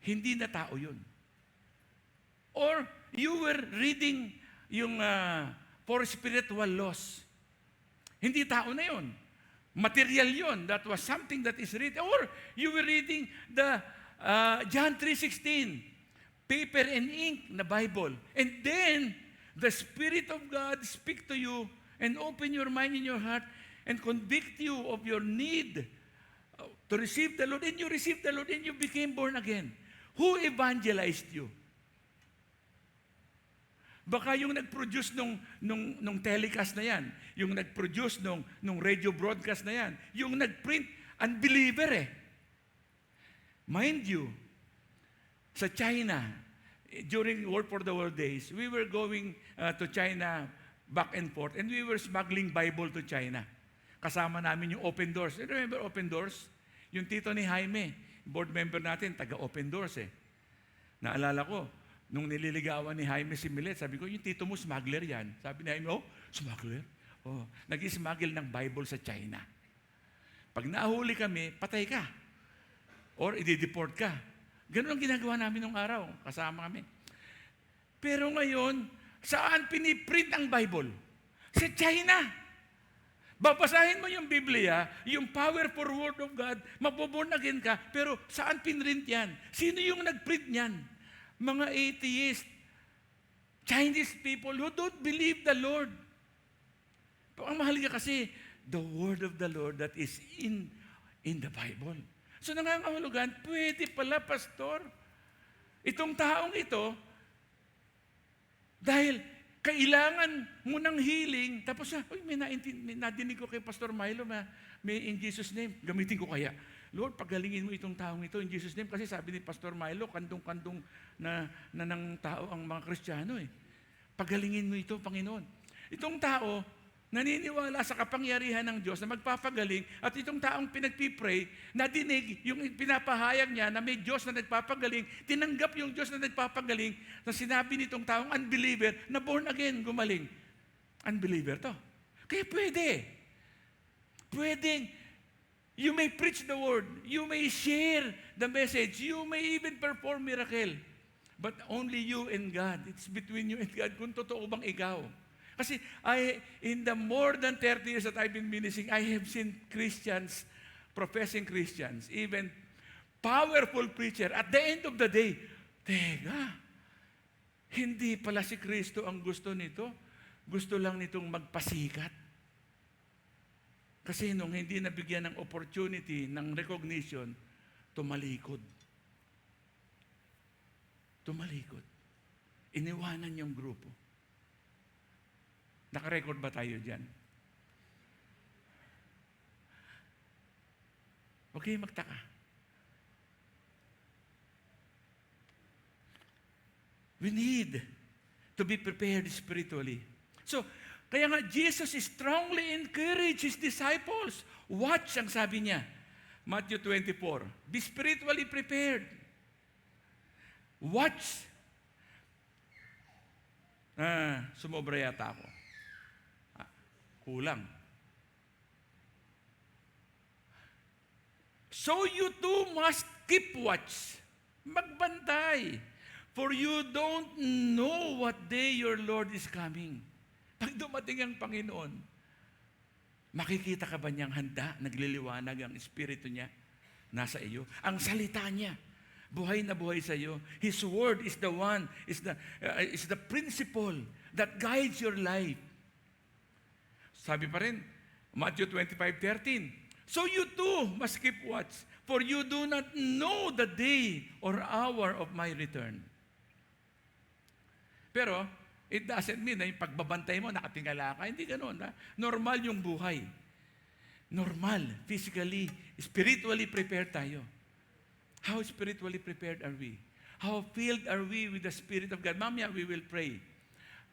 Hindi na tao yun. Or you were reading yung for spiritual laws. Hindi tao na yun. Material yun. That was something that is written. Or you were reading the John 3:16, paper and ink na Bible. And then, the Spirit of God speak to you and open your mind and your heart and convict you of your need to receive the Lord. And you received the Lord and you became born again. Who evangelized you? Baka yung nag-produce nung telecast na yan, yung nag-produce nung radio broadcast na yan, yung nag-print, unbeliever eh. Mind you, sa China, during World for the World days, we were going to China back and forth and we were smuggling Bible to China. Kasama namin yung Open Doors. You remember Open Doors? Yung tito ni Jaime, board member natin, taga Open Doors eh. Naalala ko, nung nililigawan ni Jaime si Milet, sabi ko, yung tito mo, smuggler yan. Sabi ni Jaime, oh, smuggler? Oh, nag-smuggle ng Bible sa China. Pag nahuli kami, patay ka. Or i-deport ka. Ganun ang ginagawa namin nung araw. Kasama kami. Pero ngayon, saan piniprint ang Bible? Sa China. Babasahin mo yung Biblia, yung powerful word of God, maboborn again ka, pero saan pinrint yan? Sino yung nagprint yan? Mga atheist, Chinese people who don't believe the Lord. Ang mahalaga kasi, the word of the Lord that is in the Bible. So nangangahulugan, pwede pala, pastor. Itong taong ito, dahil kailangan mo ng healing, tapos may nadinig ko kay Pastor Milo, may in Jesus' name, gamitin ko kaya. Lord, pagalingin mo itong taong ito in Jesus' name, kasi sabi ni Pastor Milo, kandong-kandong na ng tao ang mga Kristiyano eh. Pagalingin mo ito, Panginoon. Itong tao, naniniwala sa kapangyarihan ng Diyos na magpapagaling, at itong taong pinagpipray, nadinig yung pinapahayag niya na may Diyos na nagpapagaling, tinanggap yung Diyos na nagpapagaling, na sinabi nitong taong unbeliever na born again, gumaling. Unbeliever to. Kaya pwedeng, you may preach the word, you may share the message, you may even perform miracle, but only you and God. It's between you and God kung totoo bang ikaw. Kasi in the more than 30 years that I've been ministering, I have seen Christians, professing Christians, even powerful preacher, at the end of the day, teka, hindi pala si Kristo ang gusto nito. Gusto lang nitong magpasikat. Kasi nung hindi nabigyan ng opportunity, ng recognition, tumalikod. Iniwanan yung grupo. Naka-record ba tayo dyan? Huwag kayong magtaka. We need to be prepared spiritually. So, kaya nga Jesus strongly encouraged His disciples. Watch ang sabi niya. Matthew 24. Be spiritually prepared. Watch. Sumobra yata ako. Kulang. So you too must keep watch. Magbantay. For you don't know what day your Lord is coming. Pag dumating ang Panginoon, makikita ka ba niyang handa, nagliliwanag ang Espiritu niya nasa iyo? Ang salita niya, buhay na buhay sa iyo. His word is the one, is the principle that guides your life. Sabi pa rin, Matthew 25:13. So you too must keep watch, for you do not know the day or hour of my return. Pero, it doesn't mean na yung pagbabantay mo, nakatingala ka. Hindi ganoon. Normal yung buhay. Normal, physically, spiritually prepared tayo. How spiritually prepared are we? How filled are we with the Spirit of God? Mamaya, we will pray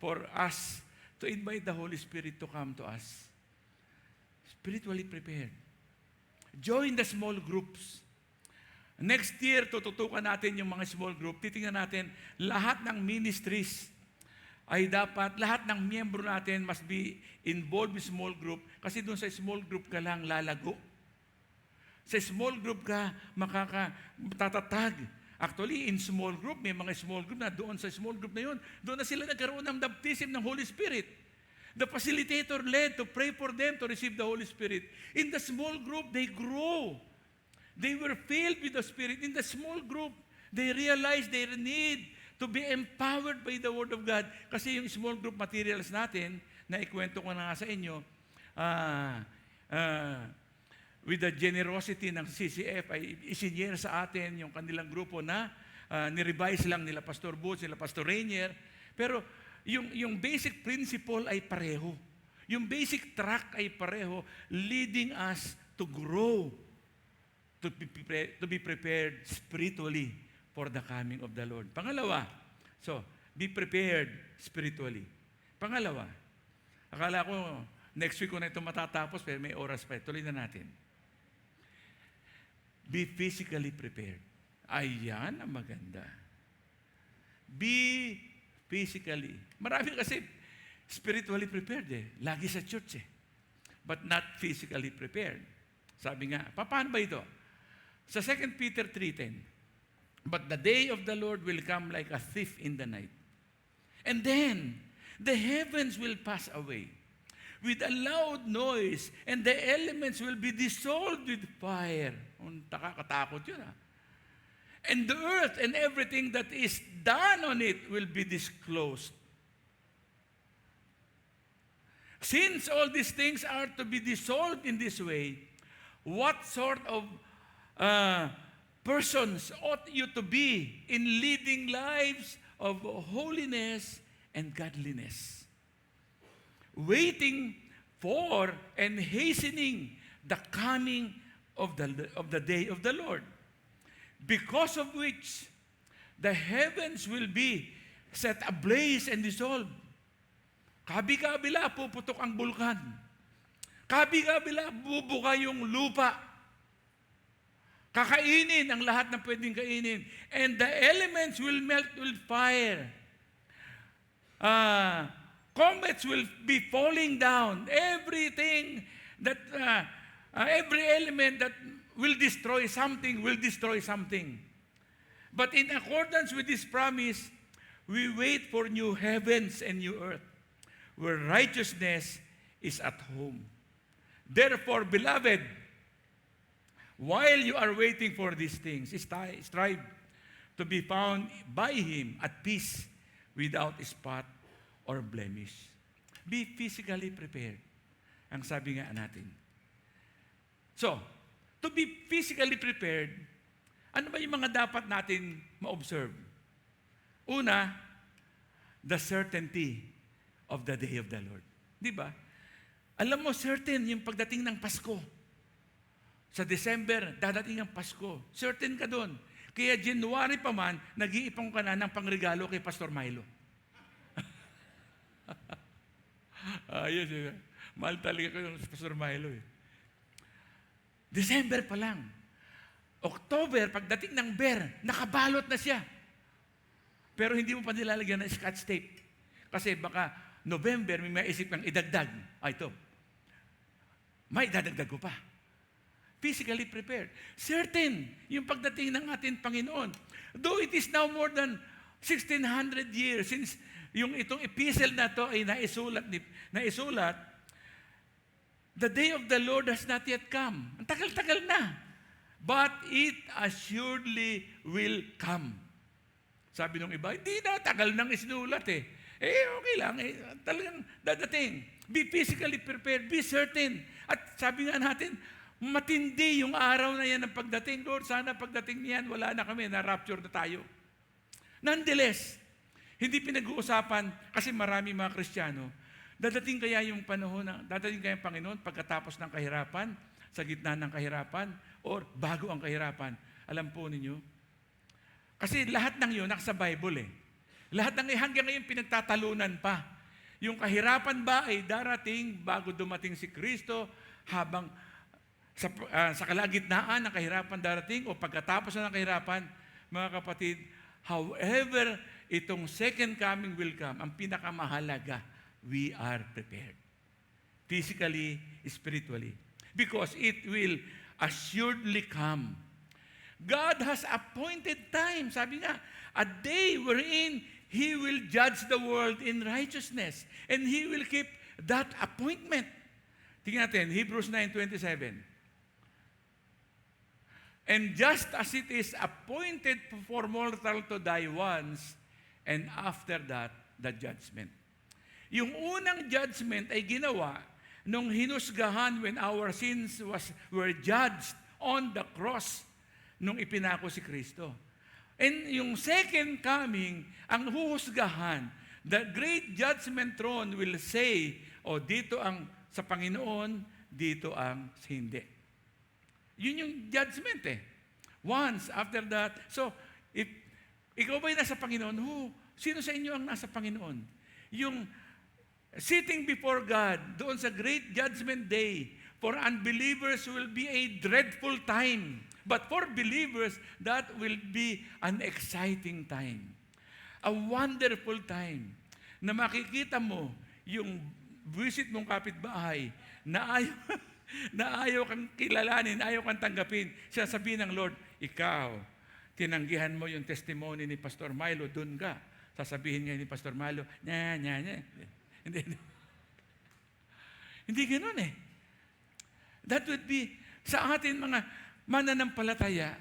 for us to invite the Holy Spirit to come to us. Spiritually prepared. Join the small groups. Next year, tututukan natin yung mga small group. Titingnan natin, lahat ng ministries ay dapat, lahat ng miyembro natin must be involved with small group kasi doon sa small group ka lang lalago. Sa small group ka makakatatag. Actually, in small group, may mga small group na doon sa small group na yun, doon na sila nagkaroon ng baptism ng Holy Spirit. The facilitator led to pray for them to receive the Holy Spirit. In the small group, they grow. They were filled with the Spirit. In the small group, they realized their need to be empowered by the Word of God. Kasi yung small group materials natin, na ikwento ko na nga sa inyo, with the generosity ng CCF, ay isinyer sa atin yung kanilang grupo na nirevise lang nila Pastor Boots, nila Pastor Rainier. Pero yung basic principle ay pareho. Yung basic track ay pareho, leading us to grow, to be prepared spiritually for the coming of the Lord. Pangalawa, so, be prepared spiritually. Pangalawa, akala ko next week ko na ito matatapos, pero may oras pa. Tuloy na natin. Be physically prepared. Ayan ang maganda. Be physically. Marami kasi spiritually prepared Lagi sa church But not physically prepared. Sabi nga, paano ba ito? Sa 2 Peter 3:10, but the day of the Lord will come like a thief in the night. And then, the heavens will pass away with a loud noise, and the elements will be dissolved with fire. Nakakatakot yun, ha? And the earth and everything that is done on it will be disclosed. Since all these things are to be dissolved in this way, what sort of persons ought you to be in leading lives of holiness and godliness, waiting for and hastening the coming of the day of the Lord, because of which the heavens will be set ablaze and dissolved. Kabi-kabila, puputok ang bulkan. Kabi-kabila, bubuka yung lupa. Kakainin ang lahat ng pwedeng kainin. And the elements will melt with fire. Comets will be falling down. Everything that, every element that will destroy something will destroy something. But in accordance with this promise, we wait for new heavens and new earth, where righteousness is at home. Therefore, beloved, while you are waiting for these things, strive to be found by Him at peace, without spot or blemish. Be physically prepared. Ang sabi nga natin. So, to be physically prepared, ano ba yung mga dapat natin ma-observe? Una, the certainty of the day of the Lord. Di ba? Alam mo, certain yung pagdating ng Pasko. Sa December, dadating ang Pasko. Certain ka doon. Kaya January pa man, nag-iipon ka na ng pangregalo kay Pastor Milo. Ayos, mahal talaga ko yung Pastor Milo. December pa lang. October, pagdating ng bear, nakabalot na siya. Pero hindi mo pa nilalagyan ng scotch tape. Kasi baka November, may maisip kang idagdag. Ito. May idadagdag ko pa. Physically prepared. Certain yung pagdating ng ating Panginoon. Though it is now more than 1,600 years since yung itong epistle na to ay naisulat, the day of the Lord has not yet come. Ang tagal-tagal na. But it assuredly will come. Sabi nung iba, hindi na, tagal nang isinulat eh. Okay lang, talagang dadating. Be physically prepared, be certain. At sabi nga natin, matindi yung araw na yan ng pagdating. Lord, sana pagdating niyan, wala na kami, na-rapture na tayo. Nonetheless, hindi pinag-uusapan kasi marami mga Kristiyano, dadating kaya yung panahon, dadating kaya yung Panginoon pagkatapos ng kahirapan, sa gitna ng kahirapan, or bago ang kahirapan. Alam po ninyo? Kasi lahat ng yun, nasa Bible eh. Lahat ng hanggang ngayon pinagtatalunan pa. Yung kahirapan ba ay darating bago dumating si Kristo, habang sa kalagitnaan ng kahirapan darating o pagkatapos na ng kahirapan, mga kapatid, however, itong second coming will come, ang pinakamahalaga, we are prepared. Physically, spiritually. Because it will assuredly come. God has appointed time. Sabi nga, a day wherein He will judge the world in righteousness. And He will keep that appointment. Tingnan natin, Hebrews 9:27. And just as it is appointed for mortal to die once, and after that, the judgment. Yung unang judgment ay ginawa nung hinusgahan when our sins were judged on the cross nung ipinako si Kristo. And yung second coming, ang huhusgahan, the great judgment throne will say, dito ang sa Panginoon, dito ang hindi. Yun yung judgment eh. Once, after that. So, if ikaw ba'y nasa Panginoon? Sino sa inyo ang nasa Panginoon? Yung sitting before God, doon sa great judgment day, for unbelievers will be a dreadful time. But for believers, that will be an exciting time. A wonderful time na makikita mo yung visit mong kapitbahay na ayaw kang kilalanin, ayaw kang tanggapin. Siya sabihin ng Lord, ikaw, tinanggihan mo yung testimony ni Pastor Milo, dun ka. Sasabihin niya ni Pastor Milo, Hindi. Hindi ganoon eh. That would be, sa atin mga mananampalataya,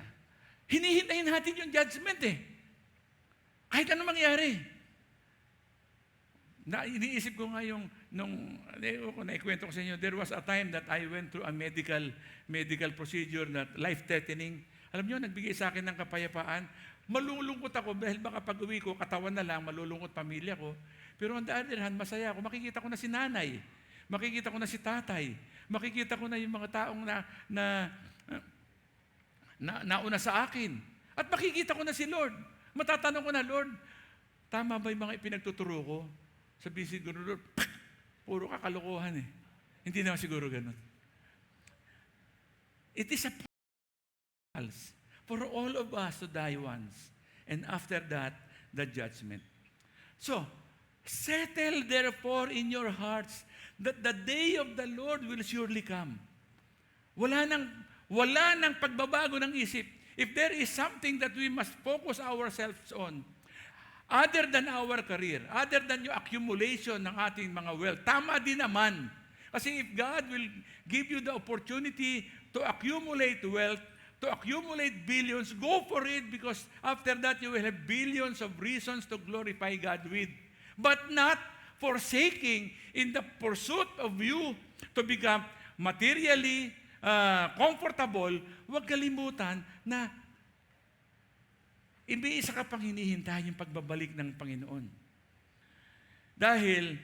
hinihintayin natin yung judgment eh. Kahit ano mangyari. Iniisip ko nga yung, naikwento ko sa inyo, there was a time that I went through a medical procedure that life-threatening. Alam nyo, nagbigay sa akin ng kapayapaan. Malulungkot ako dahil baka pag uwi ko, katawan na lang, malulungkot pamilya ko. Pero on the other hand, masaya ako. Makikita ko na si nanay. Makikita ko na si tatay. Makikita ko na yung mga taong nauna sa akin. At makikita ko na si Lord. Matatanong ko na, Lord, tama ba yung mga ipinagtuturo ko? Sabihin siguro, Lord, puro kakalokohan eh. Hindi naman siguro ganun. It is a pulse for all of us to die once. And after that, the judgment. So, settle therefore in your hearts that the day of the Lord will surely come. Wala nang pagbabago ng isip. If there is something that we must focus ourselves on, other than our career, other than yung accumulation ng ating mga wealth, tama din naman. Kasi if God will give you the opportunity to accumulate wealth, to accumulate billions, go for it because after that you will have billions of reasons to glorify God with. But not forsaking in the pursuit of you to become materially comfortable, huwag kalimutan na isa ka pang hinihintay yung pagbabalik ng Panginoon. Dahil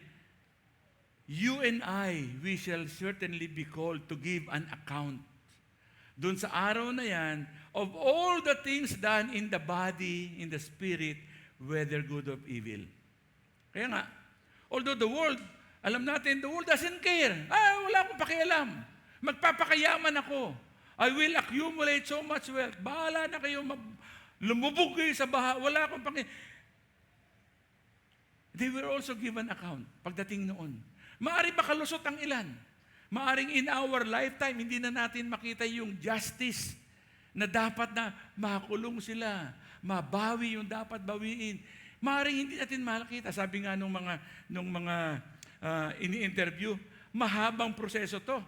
you and I, we shall certainly be called to give an account doon sa araw na yan of all the things done in the body, in the spirit, whether good or evil. Kaya nga, although the world, alam natin, the world doesn't care. Wala akong pakialam. Magpapakayaman ako. I will accumulate so much wealth. Bahala na kayo, lumubog kayo sa baha. Wala akong pakialam. They were also given account pagdating noon. Maari makalusot ang ilan. Maaring in our lifetime, hindi na natin makita yung justice na dapat na makulong sila. Mabawi yung dapat bawiin. Maaring hindi natin makita. Sabi nga nung mga ini-interview, mahabang proseso to.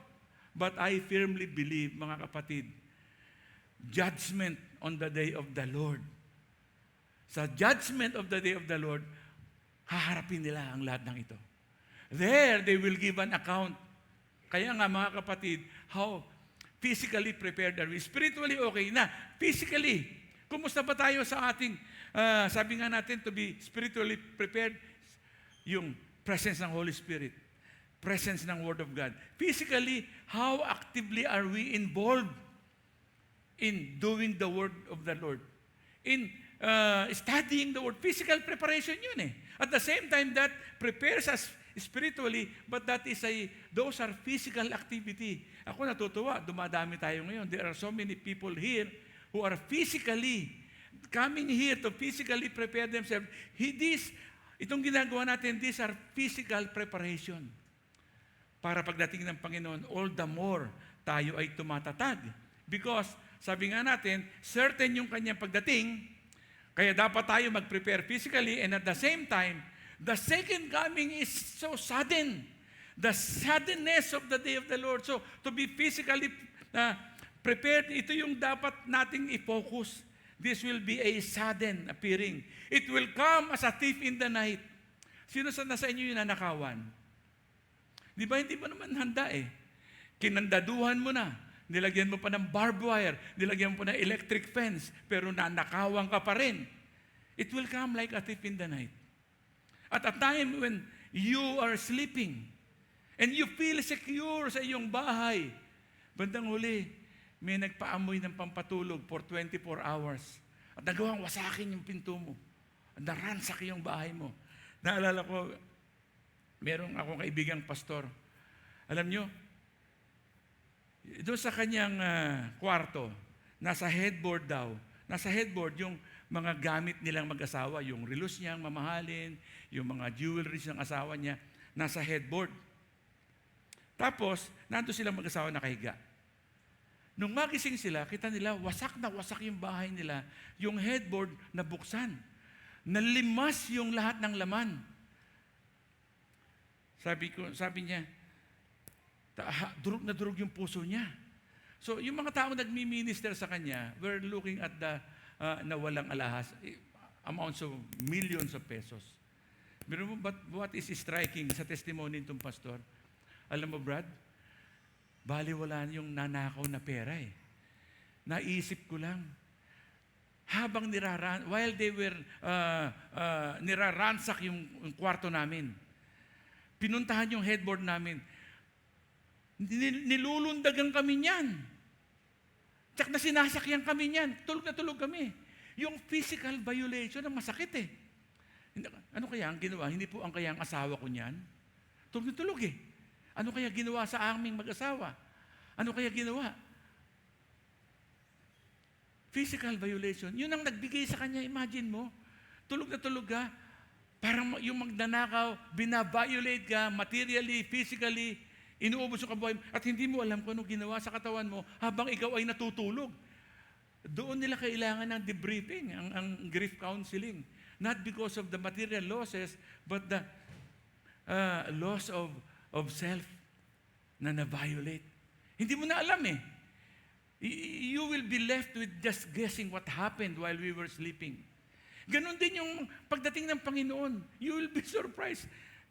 But I firmly believe, mga kapatid, judgment on the day of the Lord. Sa judgment of the day of the Lord, haharapin nila ang lahat ng ito. There, they will give an account. Kaya nga, mga kapatid, how physically prepared are we? Spiritually, okay na. Physically, kumusta ba tayo sa ating, sabi nga natin, to be spiritually prepared, yung presence ng Holy Spirit, presence ng Word of God. Physically, how actively are we involved in doing the Word of the Lord? In studying the Word. Physical preparation yun eh. At the same time, that prepares us spiritually, but those are physical activity. Ako natutuwa, dumadami tayo ngayon. There are so many people here who are physically coming here to physically prepare themselves. Itong ginagawa natin, these are physical preparation. Para pagdating ng Panginoon, all the more tayo ay tumatatag. Because, sabi nga natin, certain yung kanyang pagdating, kaya dapat tayo mag-prepare physically, and at the same time, the second coming is so sudden. The suddenness of the day of the Lord. So, to be physically prepared, ito yung dapat nating i-focus. This will be a sudden appearing. It will come as a thief in the night. Sino sa nasa inyo yung nanakawan? Di ba, hindi mo naman handa eh. Kinandaduhan mo na. Nilagyan mo pa ng barbed wire. Nilagyan mo pa ng electric fence. Pero nanakawan ka pa rin. It will come like a thief in the night. At a time when you are sleeping and you feel secure sa iyong bahay, bandang huli, may nagpaamoy ng pampatulog for 24 hours at nagawang wasakin yung pinto mo at naransak yung bahay mo. Naalala ko, merong akong kaibigang pastor. Alam nyo, doon sa kanyang kwarto, nasa headboard daw, yung mga gamit nilang mag-asawa, yung relos niyang mamahalin, yung mga jewelries ng asawa niya, nasa headboard. Tapos, nandun silang mag-asawa nakahiga. Nung magising sila, kita nila, wasak na wasak yung bahay nila, yung headboard na buksan. Nalimas yung lahat ng laman. Sabi niya, Durog na durog yung puso niya. So, yung mga taong nagmi-minister sa kanya, we're looking at the na walang alahas, amounts of millions of pesos. Pero what is striking sa testimony nitong pastor? Alam mo, Brad, baliwala yung nanakaw na pera eh. Naisip ko lang, habang while they were niraransak yung kwarto namin, pinuntahan yung headboard namin, nilulundagan kami niyan. Tsak na sinasakyan kami niyan. Tulog na tulog kami. Yung physical violation ang masakit eh. Ano kaya ang ginawa? Hindi po ang kaya ang asawa ko niyan. Tulog na tulog eh. Ano kaya ginawa sa aming mag-asawa? Ano kaya ginawa? Physical violation. Yun ang nagbigay sa kanya. Imagine mo, tulog na tulog ka, parang yung magnanakaw, binaviolate ka, materially, physically, inuubos yung kabuhay mo, at hindi mo alam kung ano ginawa sa katawan mo habang ikaw ay natutulog. Doon nila kailangan ng debriefing, ang grief counseling. Not because of the material losses, but the loss of self na na-violate. Hindi mo na alam eh. You will be left with just guessing what happened while we were sleeping. Ganon din yung pagdating ng Panginoon. You will be surprised.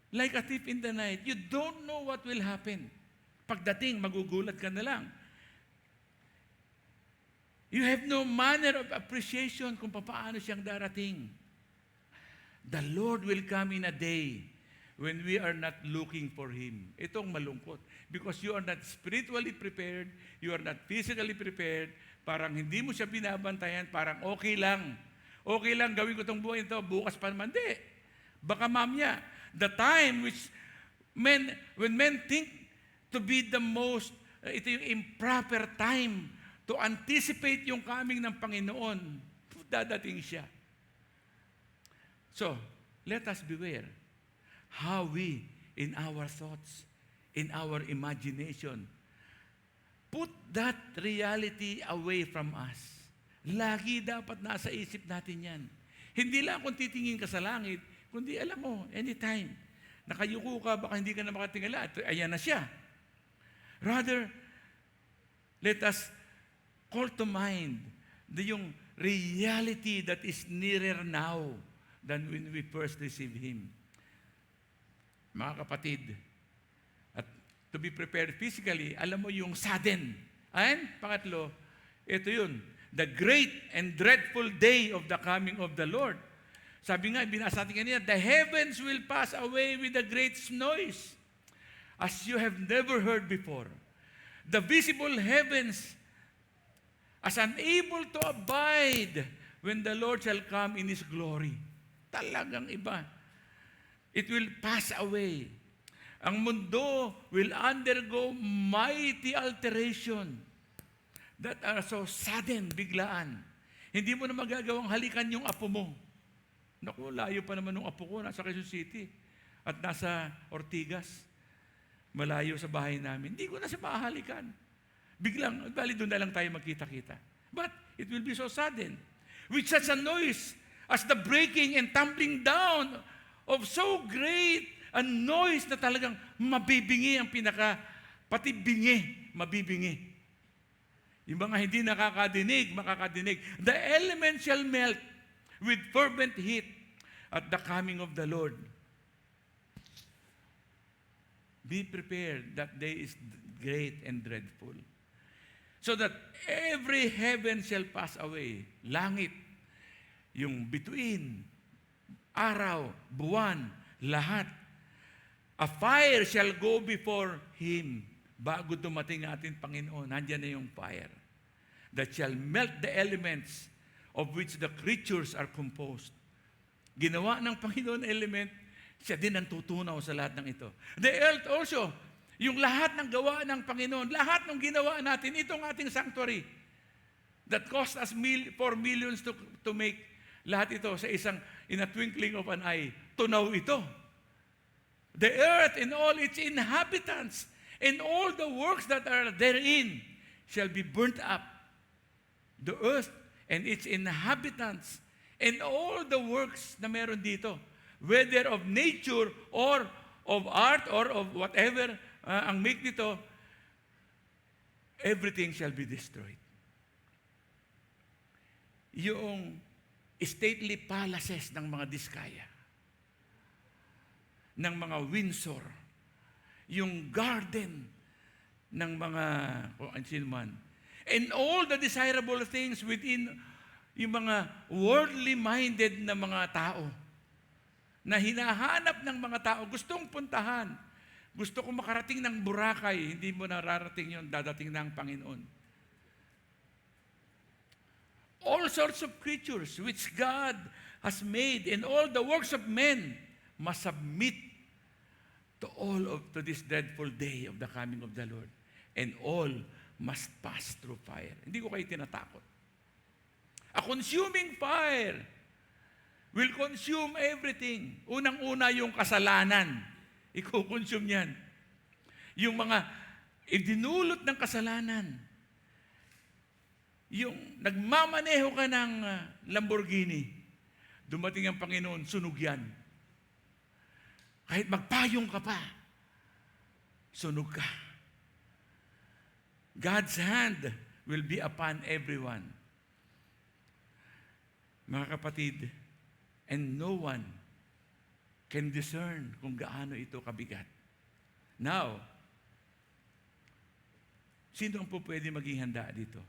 Like a thief in the night. You don't know what will happen. Pagdating, magugulat ka na lang. You have no manner of appreciation kung paano siyang darating. The Lord will come in a day when we are not looking for Him. Itong malungkot. Because you are not spiritually prepared, you are not physically prepared, parang hindi mo siya binabantayan, parang okay lang. Okay lang, gawin ko itong buhay ito, bukas pa naman. Di. Baka mamaya, the time when men think to be the most, ito yung improper time to anticipate yung coming ng Panginoon, dadating siya. So, let us beware how we, in our thoughts, in our imagination, put that reality away from us. Lagi dapat nasa isip natin yan. Hindi lang kung titingin ka sa langit, kundi alam mo, anytime, nakayuko ka, baka hindi ka na makatingala, ayan na siya. Rather, let us call to mind yung reality that is nearer now than when we first received Him. Mga kapatid, at to be prepared physically, alam mo yung sudden. And pangatlo, ito yun, the great and dreadful day of the coming of the Lord. Sabi nga, binasa natin kanina, the heavens will pass away with a great noise, as you have never heard before. The visible heavens as unable to abide when the Lord shall come in His glory. Talagang iba. It will pass away. Ang mundo will undergo mighty alteration that are so sudden, biglaan. Hindi mo na magagawang halikan yung apo mo. Naku, layo pa naman ng apo ko, nasa Quezon City at nasa Ortigas. Malayo sa bahay namin. Hindi ko na siya mahalikan. Biglang, bali doon na lang tayo magkita-kita. But it will be so sudden. With such a noise as the breaking and tumbling down of so great a noise na talagang mabibingi ang pati bingi, mabibingi. Yung mga hindi nakakadinig, makakadinig. The elements shall melt with fervent heat at the coming of the Lord. Be prepared, that day is great and dreadful. So that every heaven shall pass away. Langit, yung bituin, araw, buwan, lahat. A fire shall go before Him. Bago dumating ating Panginoon, nandiyan na yung fire. That shall melt the elements of which the creatures are composed. Ginawa ng Panginoon element, siya din ang tutunaw sa lahat ng ito. The earth also, yung lahat ng gawa ng Panginoon, lahat ng ginawa natin, itong ating sanctuary, that cost us 4 millions to make lahat ito sa in a twinkling of an eye, tunaw ito. The earth and all its inhabitants and all the works that are therein shall be burnt up. The earth and its inhabitants and all the works na meron dito, whether of nature or of art or of whatever ang make nito, everything shall be destroyed. Yung stately palaces ng mga Diskaya, ng mga Windsor, yung garden ng mga kung ano man, and all the desirable things within yung mga worldly minded na mga tao na hinahanap ng mga tao, gustong puntahan. Gusto ko makarating ng Boracay, hindi mo nararating yun, dadating na ang Panginoon. All sorts of creatures which God has made and all the works of men must submit to this dreadful day of the coming of the Lord. And all must pass through fire. Hindi ko kayo tinatakot. A consuming fire will consume everything. Unang-una yung kasalanan. Iko-consume yan. Yung mga idinulot ng kasalanan. Yung nagmamaneho ka ng Lamborghini, dumating ang Panginoon, sunog yan. Kahit magpayong ka pa, sunog ka. God's hand will be upon everyone. Mga kapatid, and no one can discern kung gaano ito kabigat. Now, sino ang po pwede maging handa dito?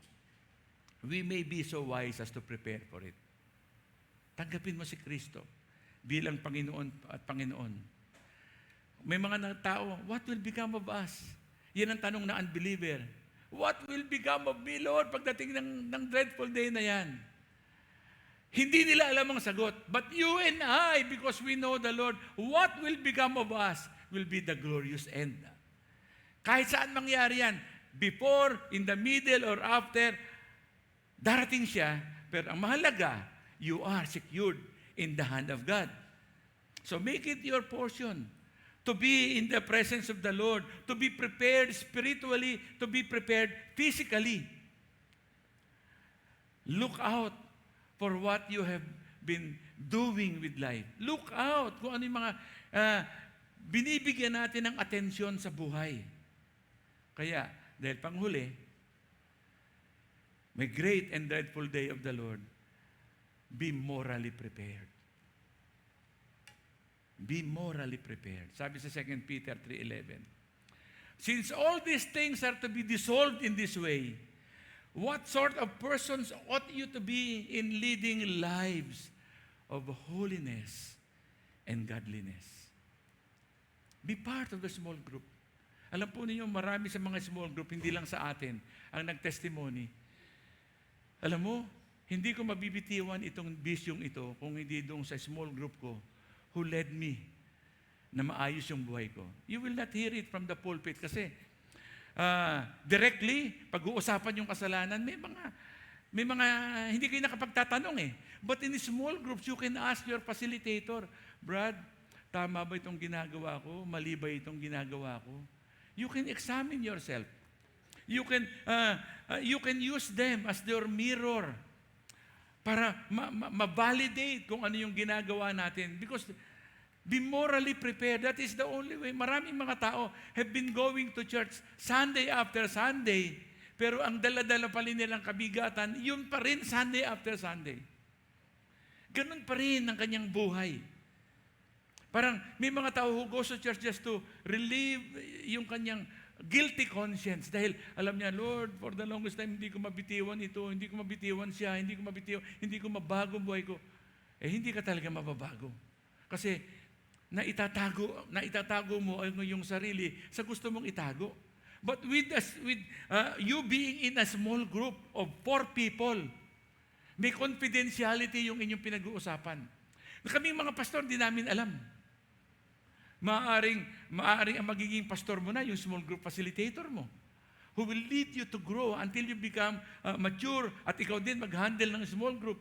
We may be so wise as to prepare for it. Tanggapin mo si Kristo bilang Panginoon at Panginoon. May mga tao, what will become of us? Yan ang tanong ng unbeliever. What will become of me, Lord, pagdating ng dreadful day na yan? Hindi nila alam ang sagot. But you and I, because we know the Lord, what will become of us will be the glorious end. Kahit saan mangyari yan, before, in the middle, or after, darating siya, pero ang mahalaga, you are secured in the hand of God. So make it your portion to be in the presence of the Lord, to be prepared spiritually, to be prepared physically. Look out for what you have been doing with life. Look out kung ano yung mga binibigyan natin ng atensyon sa buhay. Kaya, dahil panghuli, may great and dreadful day of the Lord, be morally prepared. Be morally prepared. Sabi sa 2 Peter 3:11, since all these things are to be dissolved in this way, what sort of persons ought you to be in leading lives of holiness and godliness? Be part of the small group. Alam po ninyo, marami sa mga small group, hindi lang sa atin, ang nag-testimony. Alam mo, hindi ko mabibitiwan itong bisyong ito kung hindi doon sa small group ko who led me na maayos yung buhay ko. You will not hear it from the pulpit kasi directly, pag-uusapan yung kasalanan, may mga hindi kayo nakapagtatanong eh. But in small groups, you can ask your facilitator, Brad, tama ba itong ginagawa ko? Mali ba itong ginagawa ko? You can examine yourself. You can use them as your mirror para ma-validate kung ano yung ginagawa natin. Because be morally prepared. That is the only way. Maraming mga tao have been going to church Sunday after Sunday, pero ang dala-dala pa rin nilang kabigatan, yun pa rin Sunday after Sunday. Ganun pa rin ang kanyang buhay. Parang may mga tao who goes to church just to relieve yung kanyang guilty conscience dahil alam niya, Lord, for the longest time, hindi ko mabitiwan ito, hindi ko mabitiwan siya, hindi ko mabago ang buhay ko. Eh, hindi ka talaga mababago. Kasi naitatago mo yung sarili sa gusto mong itago. But with you being in a small group of 4 people, may confidentiality yung inyong pinag-uusapan. Kaming mga pastor, di namin alam. Maaring ang magiging pastor mo na, yung small group facilitator mo, who will lead you to grow until you become mature at ikaw din mag-handle ng small group.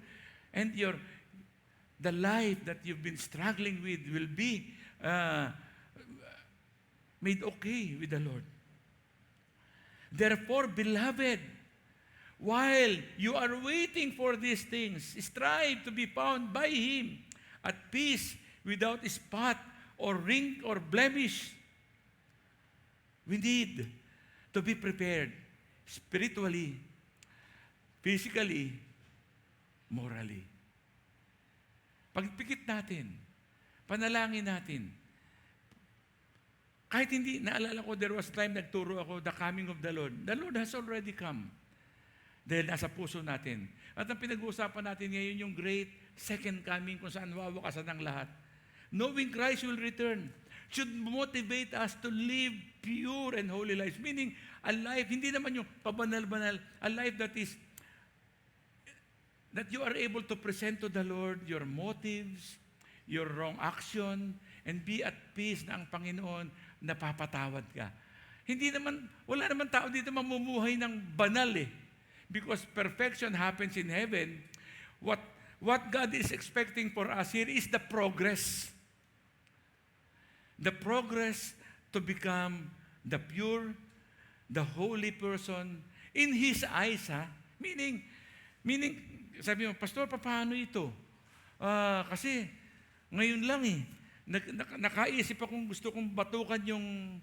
And the life that you've been struggling with will be made okay with the Lord. Therefore, beloved, while you are waiting for these things, strive to be found by Him at peace without spot or wrinkle or blemish. We need to be prepared spiritually, physically, morally. Pagpikit natin, panalangin natin. Kahit hindi, naalala ko, there was time nagturo ako, the coming of the Lord. The Lord has already come. Dahil nasa puso natin. At ang pinag-uusapan natin ngayon yung great second coming kung saan wawakasan ang lahat. Knowing Christ will return should motivate us to live pure and holy lives. Meaning, a life, hindi naman yung pabanal-banal, a life that you are able to present to the Lord your motives, your wrong action, and be at peace na ang Panginoon napapatawad ka. Hindi naman, wala naman tao dito mamumuhay ng banal eh. Because perfection happens in heaven. What God is expecting for us here is the progress. The progress to become the pure, the holy person in His eyes, ha? Meaning, sabi mo, Pastor, paano ito? Kasi, ngayon lang eh, nakaisip akong gusto kong batukan yung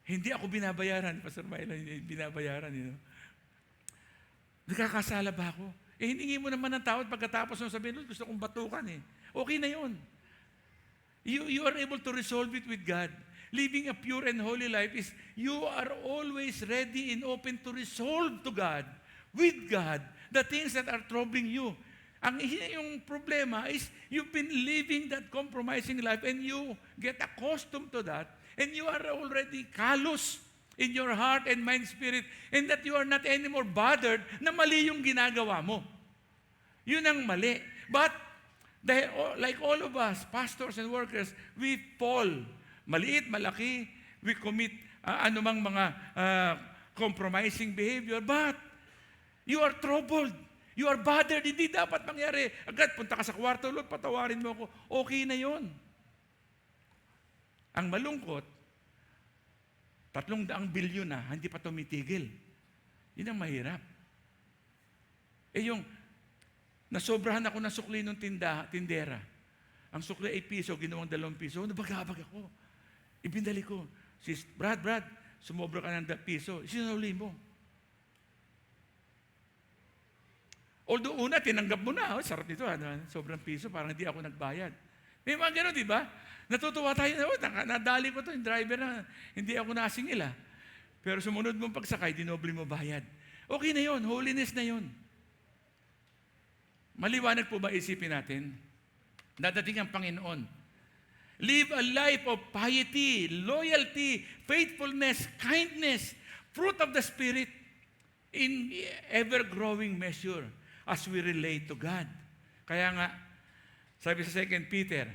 hindi ako binabayaran, Pastor Milo, binabayaran, Nakakasala ba ako? Hiningi mo naman ng tawad pagkatapos mo sabihin, gusto kong batukan eh. Okay na yun. You are able to resolve it with God. Living a pure and holy life is you are always ready and open to resolve to God, with God, the things that are troubling you. Yung problema is you've been living that compromising life and you get accustomed to that and you are already callous in your heart and mind, spirit, and that you are not anymore bothered na mali yung ginagawa mo. Yun ang mali. But like all of us, pastors and workers, we fall. Maliit, malaki, we commit anumang mga compromising behavior, but you are troubled. You are bothered. Hindi dapat mangyari. Agad, punta ka sa kwarto, Lord, patawarin mo ako. Okay na yon. Ang malungkot, 300 bilyon na, hindi pa tumitigil. Yun ang mahirap. Yung nasobrahan ako ng sukli ng tindera. Ang sukli ay piso, ginawang 2 piso. Nabagabag ako. Ibindali ko. Brad, sumobra ka ng piso. Sinuli mo. Although una, tinanggap mo na. Sarap nito. Sobrang piso, parang hindi ako nagbayad. May mga gano'n, di ba? Natutuwa tayo. Nadali ko to yung driver na hindi ako nasingil. Pero sumunod mong pagsakay, dinoble mo bayad. Okay na yon, holiness na yon. Maliwanag po ba isipin natin? Dadating ang Panginoon. Live a life of piety, loyalty, faithfulness, kindness, fruit of the Spirit in ever-growing measure as we relate to God. Kaya nga, sabi sa 2 Peter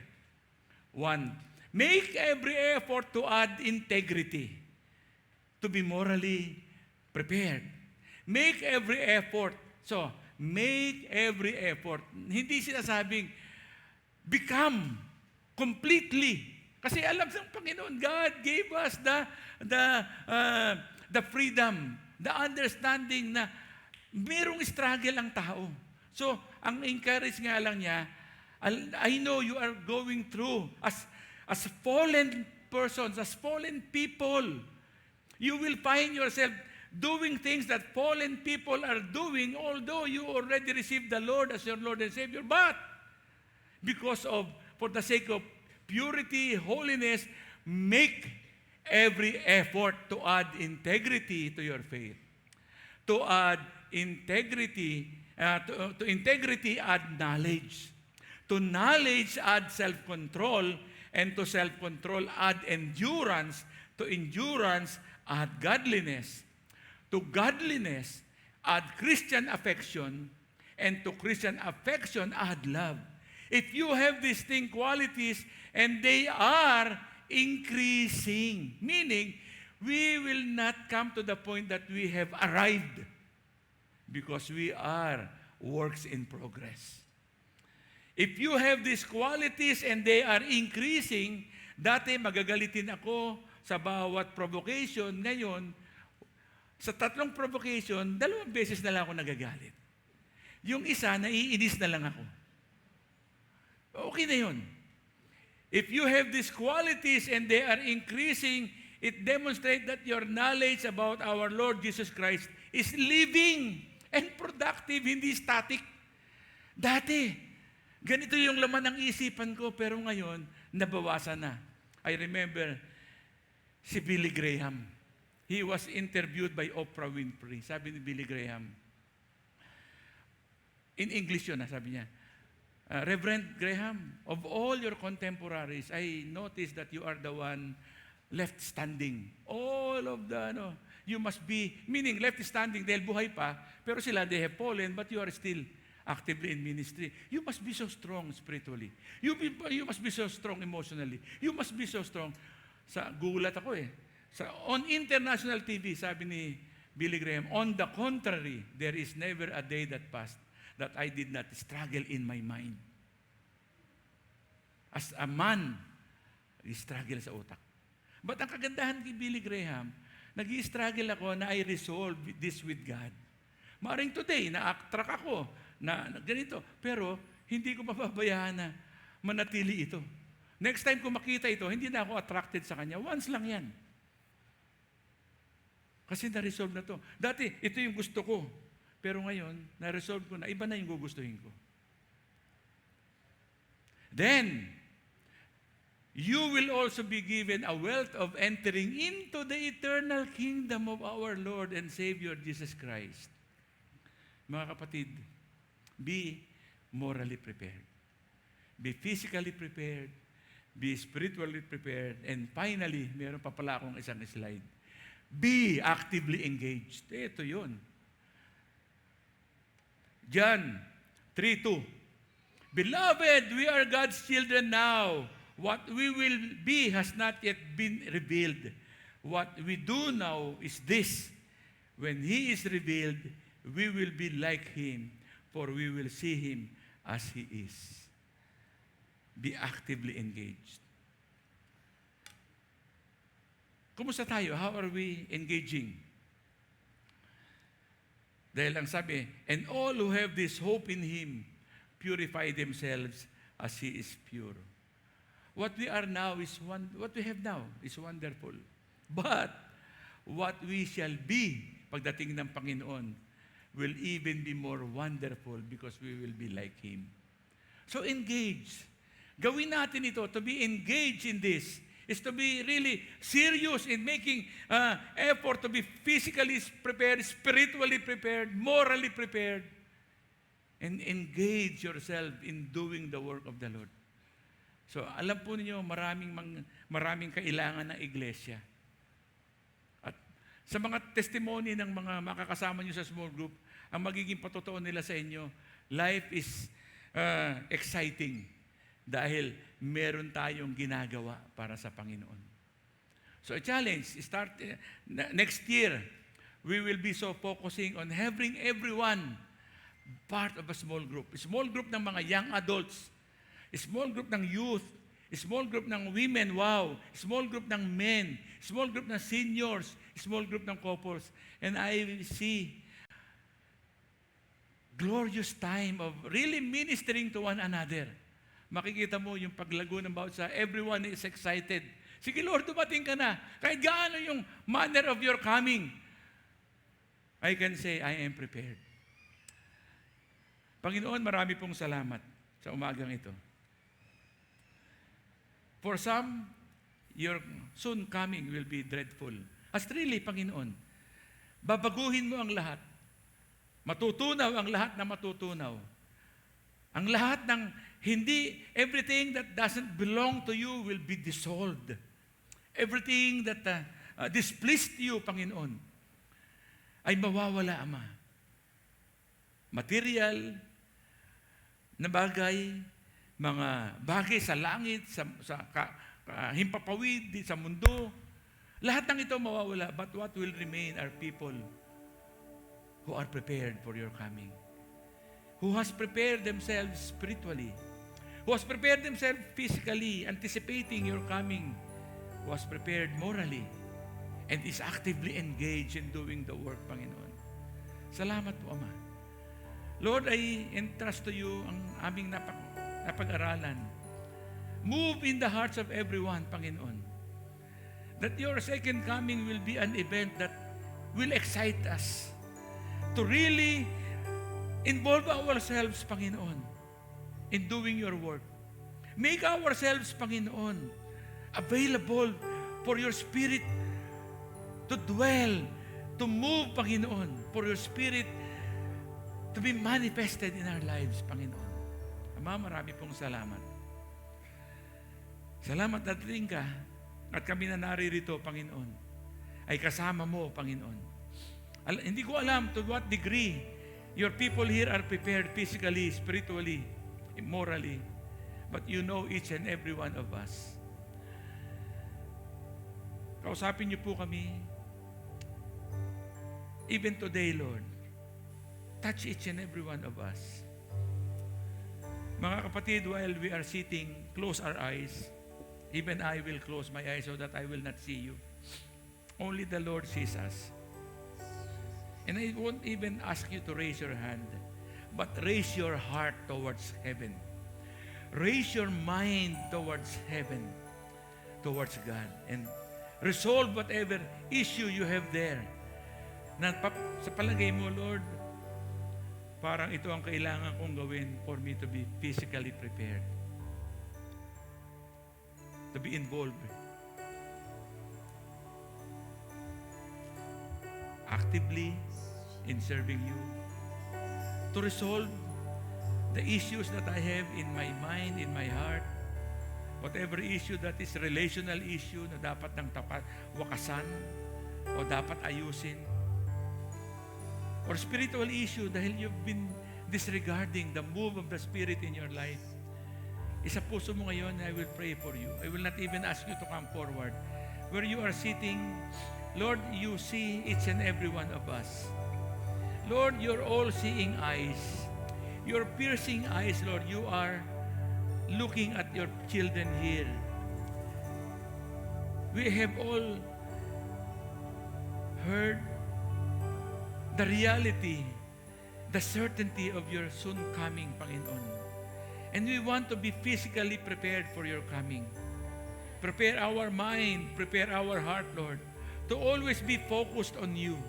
1, make every effort to add integrity, to be morally prepared. Make every effort. So, make every effort. Hindi sinasabing, become completely. Kasi alam ng Panginoon, God gave us the freedom, the understanding na mayroong struggle ang tao. So, ang encourage nga lang niya, I know you are going through as fallen persons, as fallen people. You will find yourself doing things that fallen people are doing, although you already received the Lord as your Lord and Savior. But for the sake of purity, holiness, make every effort to add integrity to your faith. To add integrity, to integrity add knowledge. To knowledge add self-control, and to self-control add endurance. To endurance add godliness. To godliness add Christian affection, and to Christian affection add love. If you have these qualities and they are increasing, meaning we will not come to the point that we have arrived because we are works in progress. If you have these qualities and they are increasing, dati magagalitin ako sa bawat provocation, ngayon, sa 3 provocation, 2 beses na lang ako nagagalit. Yung isa, naiinis na lang ako. Okay na yun. If you have these qualities and they are increasing it demonstrates that your knowledge about our Lord Jesus Christ is living and productive, hindi static. Dati, ganito yung laman ng isipan ko, pero ngayon, nabawasan na. I remember si Billy Graham. He was interviewed by Oprah Winfrey. Sabi ni Billy Graham, in English yun, sabi niya, Reverend Graham, of all your contemporaries, I noticed that you are the one left standing. All of the, you must be, meaning left standing, dahil buhay pa, pero sila, they have fallen, but you are still actively in ministry. You must be so strong spiritually. You must be so strong emotionally. You must be so strong. Gulat ako on international TV, sabi ni Billy Graham, on the contrary, there is never a day that passed that I did not struggle in my mind. As a man, struggle sa utak. But ang kagandahan kay Billy Graham, nag-i-struggle ako na I resolve this with God. Maring today, na-attract ako, na ganito, pero hindi ko mapabayaan na manatili ito. Next time ko makita ito, hindi na ako attracted sa kanya. Once lang yan. Kasi na-resolve na to. Dati, ito yung gusto ko. Pero ngayon, na-resolve ko na, iba na yung gugustuhin ko. Then, you will also be given a wealth of entering into the eternal kingdom of our Lord and Savior Jesus Christ. Mga kapatid, be morally prepared. Be physically prepared. Be spiritually prepared. And finally, meron pa pala akong isang slide. Be actively engaged. Ito yun. John 3:2. Beloved, we are God's children now. What we will be has not yet been revealed. What we do now is this. When He is revealed, we will be like Him, for we will see Him as He is. Be actively engaged. Kumusta tayo? How are we engaging? Dahil ang sabi, and all who have this hope in Him purify themselves as He is pure. What we are now is what we have now is wonderful. But what we shall be pagdating ng Panginoon will even be more wonderful because we will be like Him. So engage. Gawin natin ito. To be engaged in this is to be really serious in making effort to be physically prepared, spiritually prepared, morally prepared, and engage yourself in doing the work of the Lord. So, alam po ninyo, maraming kailangan ng iglesia. At sa mga testimony ng mga makakasama nyo sa small group, ang magiging patotoo nila sa inyo, life is exciting dahil meron tayong ginagawa para sa Panginoon. So, a challenge, start next year, we will be so focusing on having everyone part of a small group. A small group ng mga young adults, a small group ng youth, a small group ng women, wow, a small group ng men, a small group ng seniors, a small group ng couples. And I will see glorious time of really ministering to one another. Makikita mo yung paglago ng bawat sa everyone is excited. Sige Lord, dumating ka na. Kahit gaano yung manner of your coming, I can say, I am prepared. Panginoon, marami pong salamat sa umagang ito. For some, your soon coming will be dreadful. As really, Panginoon, babaguhin mo ang lahat. Matutunaw ang lahat na matutunaw. Ang lahat ng everything that doesn't belong to you will be dissolved. Everything that displeased you, Panginoon, ay mawawala, Ama. Material na bagay, mga bagay sa langit, sa himpapawid, sa mundo, lahat ng ito mawawala. But what will remain are people who are prepared for your coming. Who has prepared themselves spiritually, who has prepared themselves physically, anticipating your coming, who has prepared morally, and is actively engaged in doing the work, Panginoon. Salamat po, Ama. Lord, I entrust to you ang aming napag-aralan. Move in the hearts of everyone, Panginoon, that your second coming will be an event that will excite us to really involve ourselves, Panginoon, in doing your work. Make ourselves, Panginoon, available for your Spirit to dwell, to move, Panginoon, for your Spirit to be manifested in our lives, Panginoon. Ama, marami pong salamat. Salamat na dating ka at kami na naririto, Panginoon, ay kasama mo, Panginoon. Hindi ko alam to what degree your people here are prepared physically, spiritually, morally, but you know each and every one of us. Kausapin niyo po kami. Even today, Lord, touch each and every one of us. Mga kapatid, while we are sitting, close our eyes. Even I will close my eyes so that I will not see you. Only the Lord sees us. And I won't even ask you to raise your hand, but raise your heart towards heaven. Raise your mind towards heaven, towards God. And resolve whatever issue you have there. Sa palagay mo, Lord, parang ito ang kailangan kong gawin for me to be physically prepared. To be involved. Actively in serving you. To resolve the issues that I have in my mind, in my heart. Whatever issue that is relational issue na dapat nang wakasan o dapat ayusin. Or spiritual issue dahil you've been disregarding the move of the Spirit in your life. Isa puso mo ngayon, I will pray for you. I will not even ask you to come forward. Where you are sitting, Lord, you see each and every one of us. Lord, your all-seeing eyes, your piercing eyes, Lord, you are looking at your children here. We have all heard the reality, the certainty of your soon coming, Panginoon. And we want to be physically prepared for your coming. Prepare our mind, prepare our heart, Lord, to always be focused on you.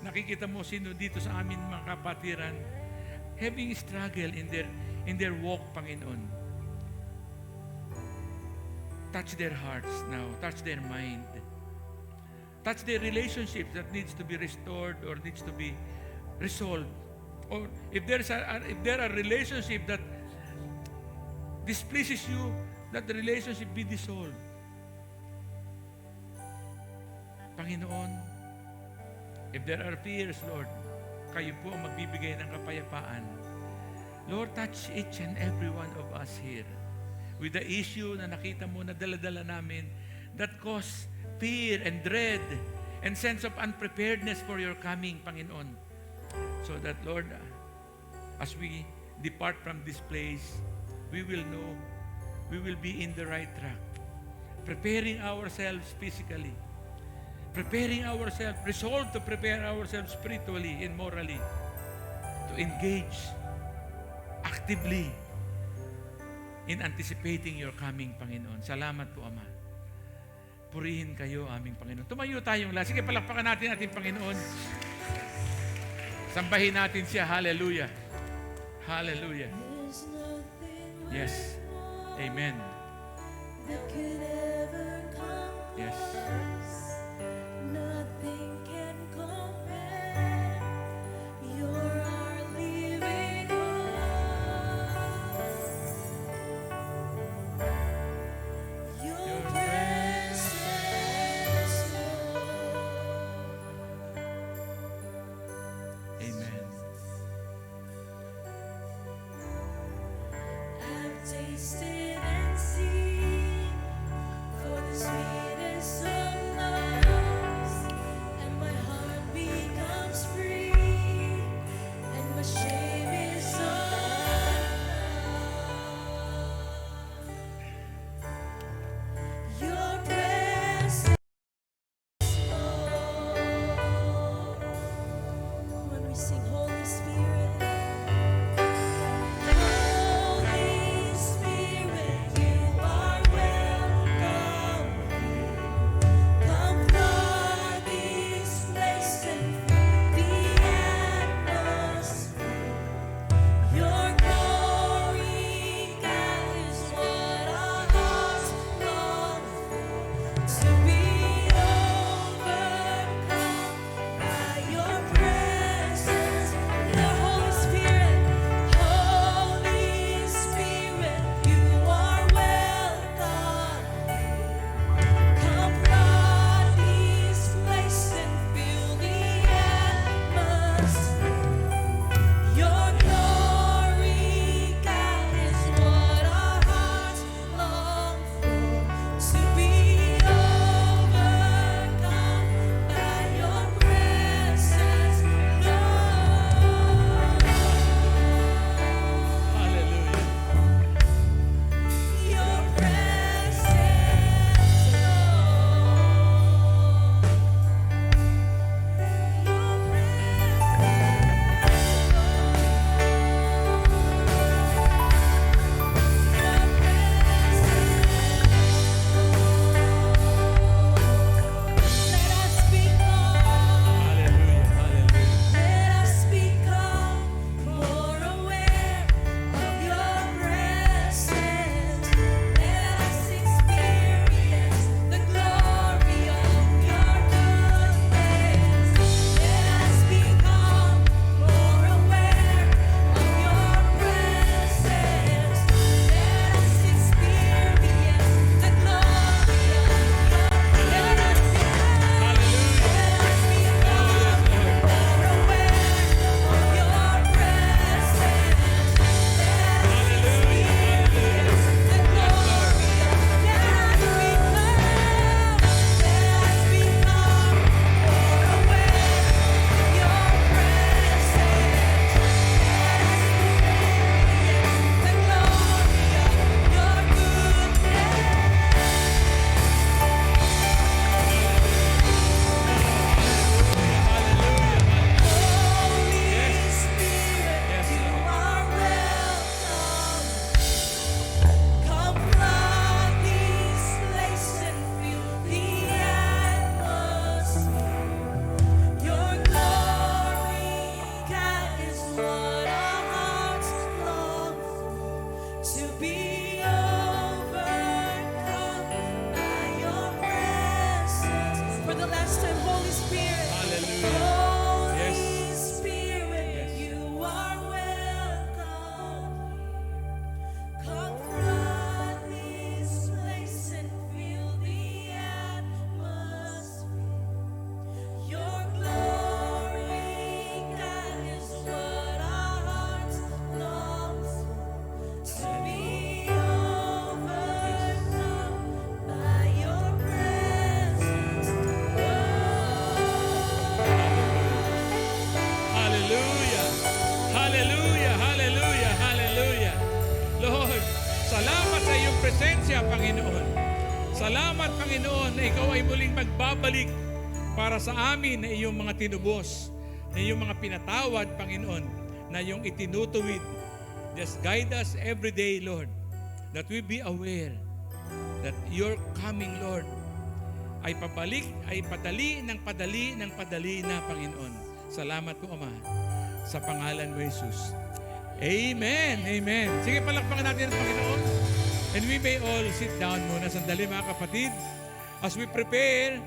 Nakikita mo sino dito sa amin mga kapatiran having struggle in their walk, Panginoon. Touch their hearts now, touch their mind. Touch their relationships that needs to be restored or needs to be resolved. Or if there are relationship that displeases you, that the relationship be dissolved. Panginoon, if there are fears, Lord, kayo po ang magbibigay ng kapayapaan. Lord, touch each and every one of us here with the issue na nakita mo na dala-dala namin that cause fear and dread and sense of unpreparedness for your coming, Panginoon. So that, Lord, as we depart from this place, we will know we will be in the right track. Preparing ourselves physically. Preparing ourselves, resolved to prepare ourselves spiritually and morally to engage actively in anticipating your coming, Panginoon. Salamat po, Ama. Purihin kayo, aming Panginoon. Tumayo tayong lahat. Sige, palakpakan natin ating Panginoon. Sambahin natin siya. Hallelujah. Hallelujah. Yes. Amen. Yes. Nothing can compare. You're our living hope. Your presence, Amen. I've tasted and seen one last time, Holy Spirit. Hallelujah. Holy Yes. Spirit, Yes. you are welcome. Confront this place and fill the atmosphere. Your glory, God, is what our hearts long for. To be overcome by your presence. Hallelujah. Hallelujah. Hallelujah. Hallelujah. Lord, salamat sa iyong presensya, Panginoon. Salamat, Panginoon, na ikaw ay muling magbabalik para sa amin na iyong mga tinubos, na iyong mga pinatawad, Panginoon, na iyong itinutuwid. Just guide us every day, Lord, that we be aware that your coming, Lord, ay pabalik, ay padali ng padali ng padali na, Panginoon. Salamat po, Ama, sa pangalan mo, Jesus. Amen. Amen. Sige, palakpakan natin ang Panginoon. And we may all sit down muna. Sandali, mga kapatid. As we prepare,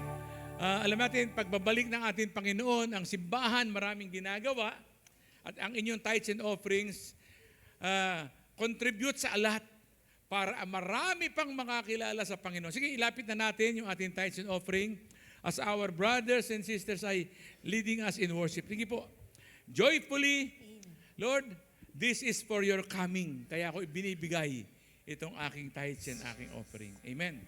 alam natin, pagbabalik ng ating Panginoon, ang simbahan, maraming ginagawa. At ang inyong tithes and offerings, contribute sa alat para marami pang makakilala sa Panginoon. Sige, ilapit na natin yung ating tithes and offering as our brothers and sisters ay leading us in worship. Sige po, joyfully, Lord, this is for your coming. Kaya ako binibigay itong aking tithes and aking offering. Amen.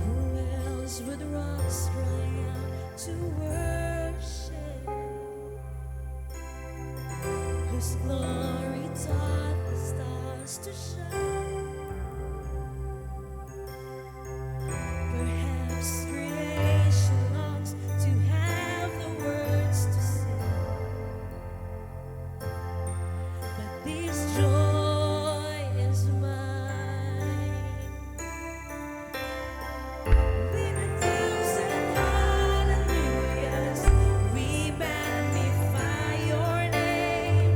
Who else would rocks cry out to worship? Whose glory taught the stars to shine? Perhaps creation longs to have the words to sing, but this joy is mine. With a thousand hallelujahs, we magnify your name.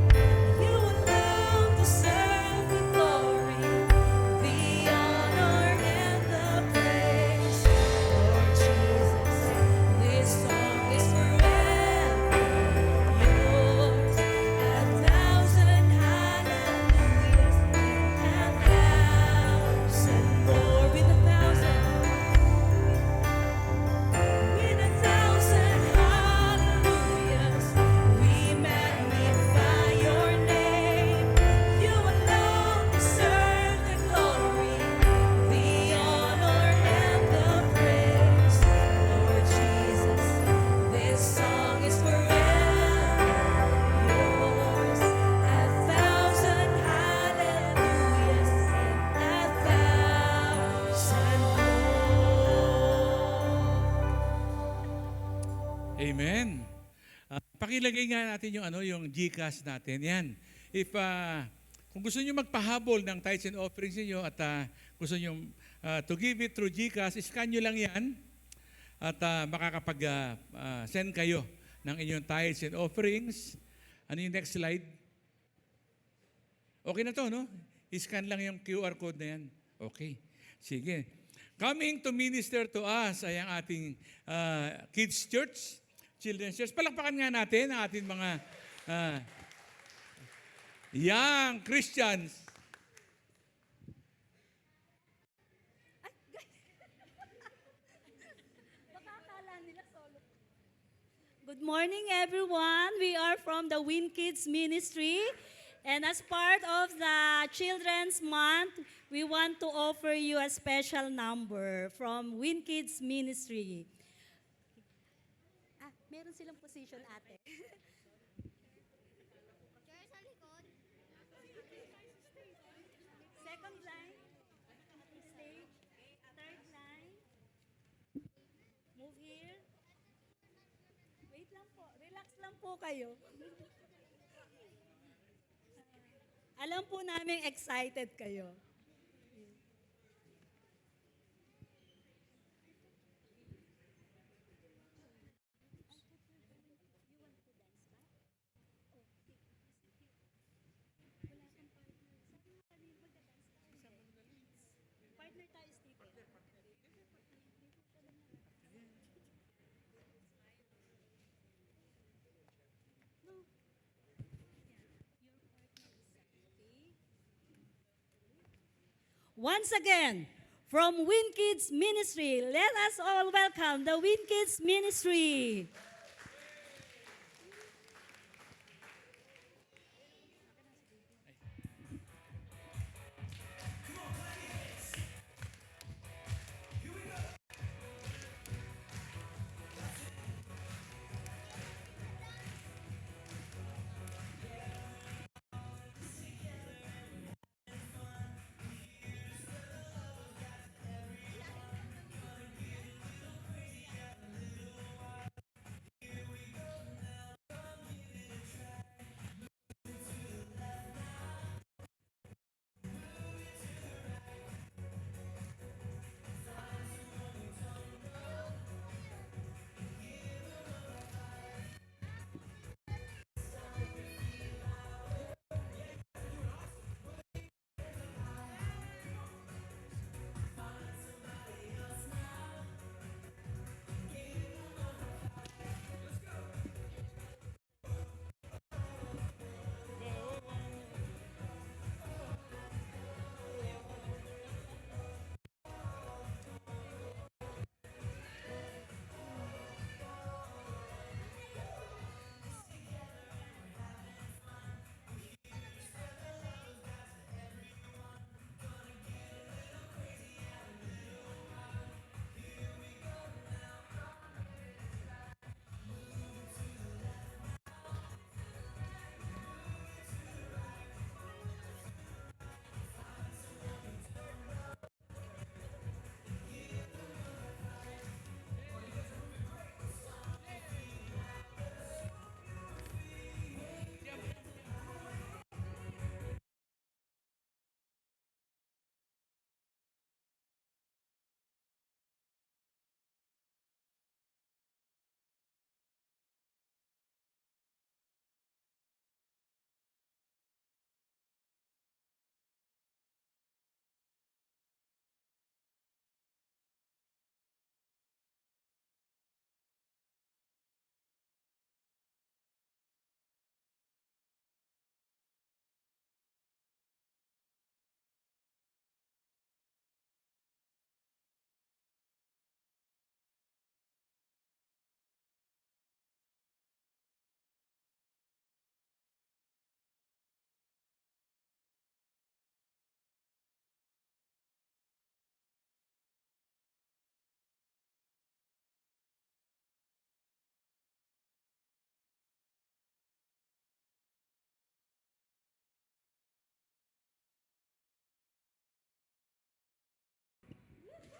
You alone deserve the glory, the honor, and the praise. Lord Jesus, this song is forever yours. A thousand hallelujahs and a thousand more. With a thousand hallelujahs, we magnify your name. You alone deserve the glory, the honor, and the praise. Lord Jesus, this song is forever yours. A thousand hallelujahs and a thousand more. Amen. Pakilagay nga natin yung yung GCash natin. Yan. If kung gusto niyo magpahabol ng tithes and offerings niyo at gusto niyo to give it through GCash, scan niyo lang yan at makakapag-send kayo ng inyong tithes and offerings. Ano yung next slide? Okay na to, no? I-scan lang yung QR code na yan. Okay. Sige. Coming to minister to us ay ang ating kids church, children's church. Palakpakan nga natin ang ating mga young Christians. Good morning, everyone. We are from the Win Kids Ministry. And as part of the Children's Month, we want to offer you a special number from Win Kids Ministry. Meron silang position, ate. Second line, stage, third line. Move here. Wait lang po. Relax lang po kayo. Alam po namin excited kayo. Once again, from Win Kids Ministry, let us all welcome the Win Kids Ministry.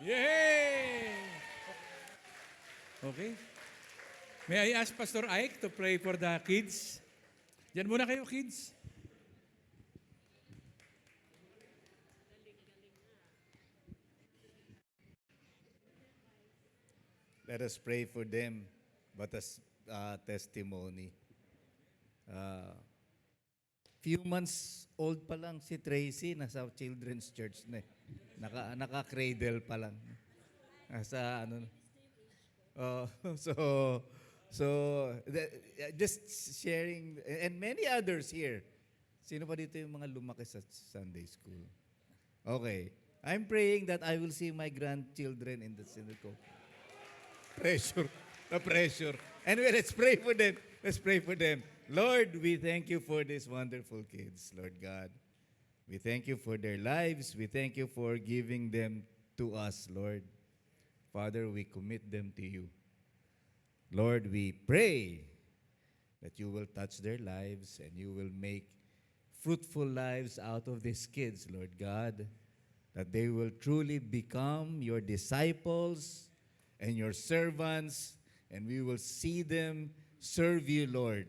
Yay! Okay. May I ask Pastor Ike to pray for the kids? Diyan muna kayo, kids. Let us pray for them, but as testimony. Few months old pa lang si Tracy, nasa Children's Church na eh. Naka-cradle pa lang. Nasa ano. Oh, so just sharing, and many others here. Sino pa dito yung mga lumaki sa Sunday school? Okay. I'm praying that I will see my grandchildren in the synagogue. Pressure. The pressure. Anyway, let's pray for them. Let's pray for them. Lord, we thank you for these wonderful kids, Lord God. We thank you for their lives. We thank you for giving them to us, Lord. Father, we commit them to you. Lord, we pray that you will touch their lives and you will make fruitful lives out of these kids, Lord God, that they will truly become your disciples and your servants, and we will see them serve you, Lord,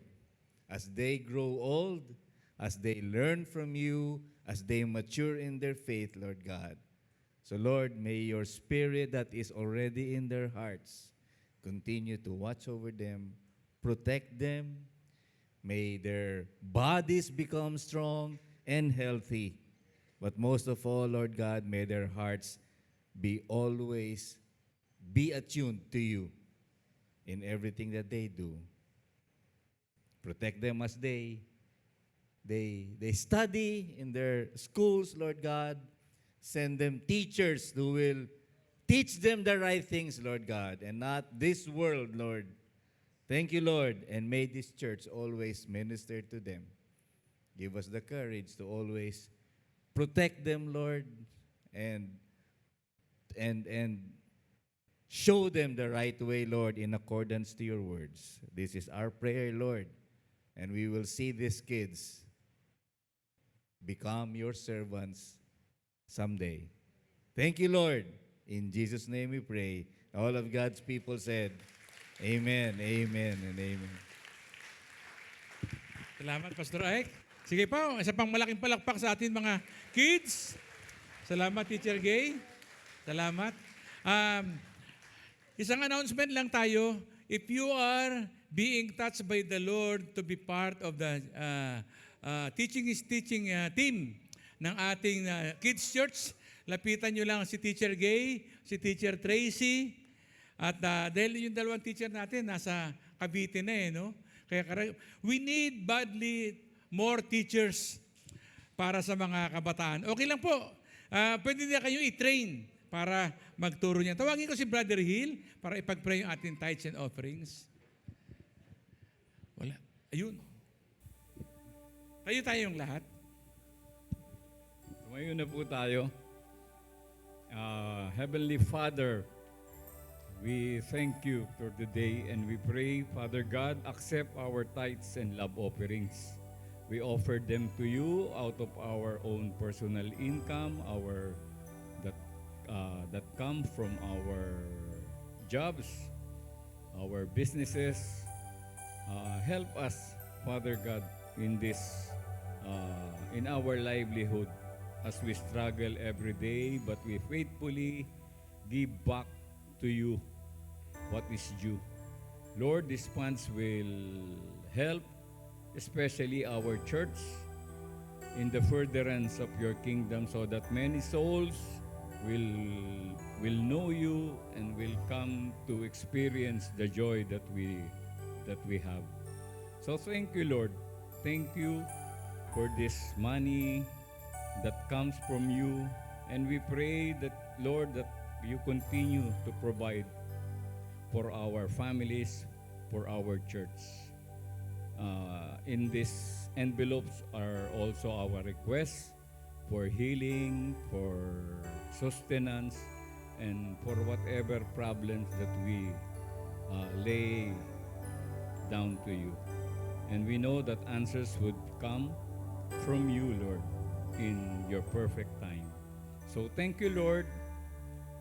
as they grow old, as they learn from you, as they mature in their faith, Lord God. So, Lord, may your spirit that is already in their hearts continue to watch over them, protect them. May their bodies become strong and healthy. But most of all, Lord God, may their hearts always be attuned to you in everything that they do. Protect them as they study in their schools, Lord God, Send them teachers who will teach them the right things, Lord God, and not this world, Lord. Thank you, Lord, and may this church always minister to them. Give us the courage to always protect them, Lord, and show them the right way, Lord, in accordance to your words. This is our prayer, Lord, and we will see these kids become your servants someday. Thank you, Lord. In Jesus' name we pray. All of God's people said, Amen, amen, and amen. Salamat, Pastor Ike. Sige po, isa pang malaking palakpak sa atin mga kids. Salamat, Teacher Gay. Salamat. Isang announcement lang tayo. If you are being touched by the Lord to be part of the teaching team ng ating kids church, lapitan nyo lang si Teacher Gay, si Teacher Tracy, at dahil yung dalawang teacher natin nasa Cavite na no? Kaya we need badly more teachers para sa mga kabataan. Okay lang po, pwede na kayo i-train para magturo niya. Tawagin ko si Brother Hill para ipag-pray yung ating tithes and offerings. Wala. Ayun. Tayong lahat. Tumayo na po tayo. Heavenly Father, we thank you for the day and we pray, Father God, accept our tithes and love offerings. We offer them to you out of our own personal income, that come from our jobs, our businesses. Help us, Father God, in this, in our livelihood as we struggle every day, but we faithfully give back to you what is due. Lord, these funds will help, especially our church, in the furtherance of your kingdom, so that many souls will know you and will come to experience the joy that we have. So thank you, Lord. Thank you for this money that comes from you, and we pray that, Lord, that you continue to provide for our families, for our church. In these envelopes are also our requests for healing, for sustenance, and for whatever problems that we lay down to you. And we know that answers would come from you, Lord, in your perfect time. So thank you, Lord.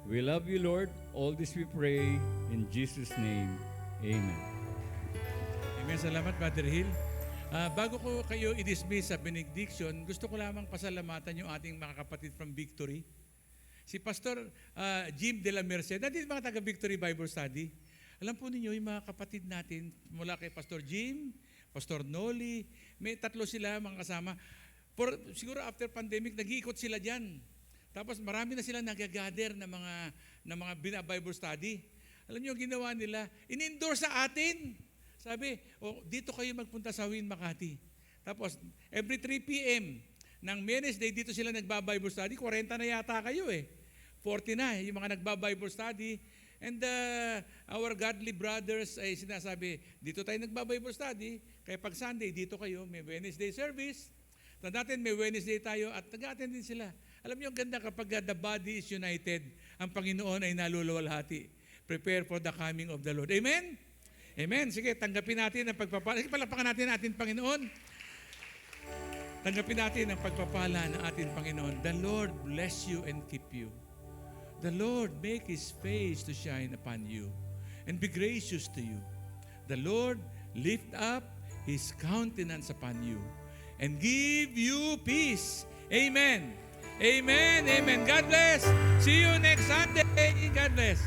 We love you, Lord. All this we pray in Jesus' name. Amen. Amen. Salamat, Brother Hill. Bago ko kayo i-dismiss sa benediction, gusto ko lamang pasalamatan yung ating mga kapatid from Victory. Si Pastor Jim de la Merced. Dati mga taga Victory Bible Study. Alam po ninyo, yung mga kapatid natin, mula kay Pastor Jim, Pastor Noli, may tatlo sila mga kasama. Siguro after pandemic, nag-iikot sila dyan. Tapos marami na sila nag-gather na mga Bible study. Alam niyo, ginawa nila, in-endorse sa atin. Sabi, dito kayo magpunta sa Win Makati. Tapos, every 3 p.m. ng Wednesday, dito sila nagba-Bible study. 40 na yata kayo 40 na yung mga nagba-Bible study. And our godly brothers ay sinasabi, dito tayo nagba-Bible study. Kaya pag Sunday, dito kayo, may Wednesday service. Natin may Wednesday tayo at nag-attend din sila. Alam niyo, ang ganda kapag the body is united, ang Panginoon ay naluluwalhati. Prepare for the coming of the Lord. Amen? Amen. Sige, tanggapin natin ang pagpapala. Sige, palapakan natin ang ating Panginoon. Tanggapin natin ang pagpapala ng ating Panginoon. The Lord bless you and keep you. The Lord make His face to shine upon you and be gracious to you. The Lord lift up His countenance upon you and give you peace. Amen. Amen. Amen. God bless. See you next Sunday. God bless.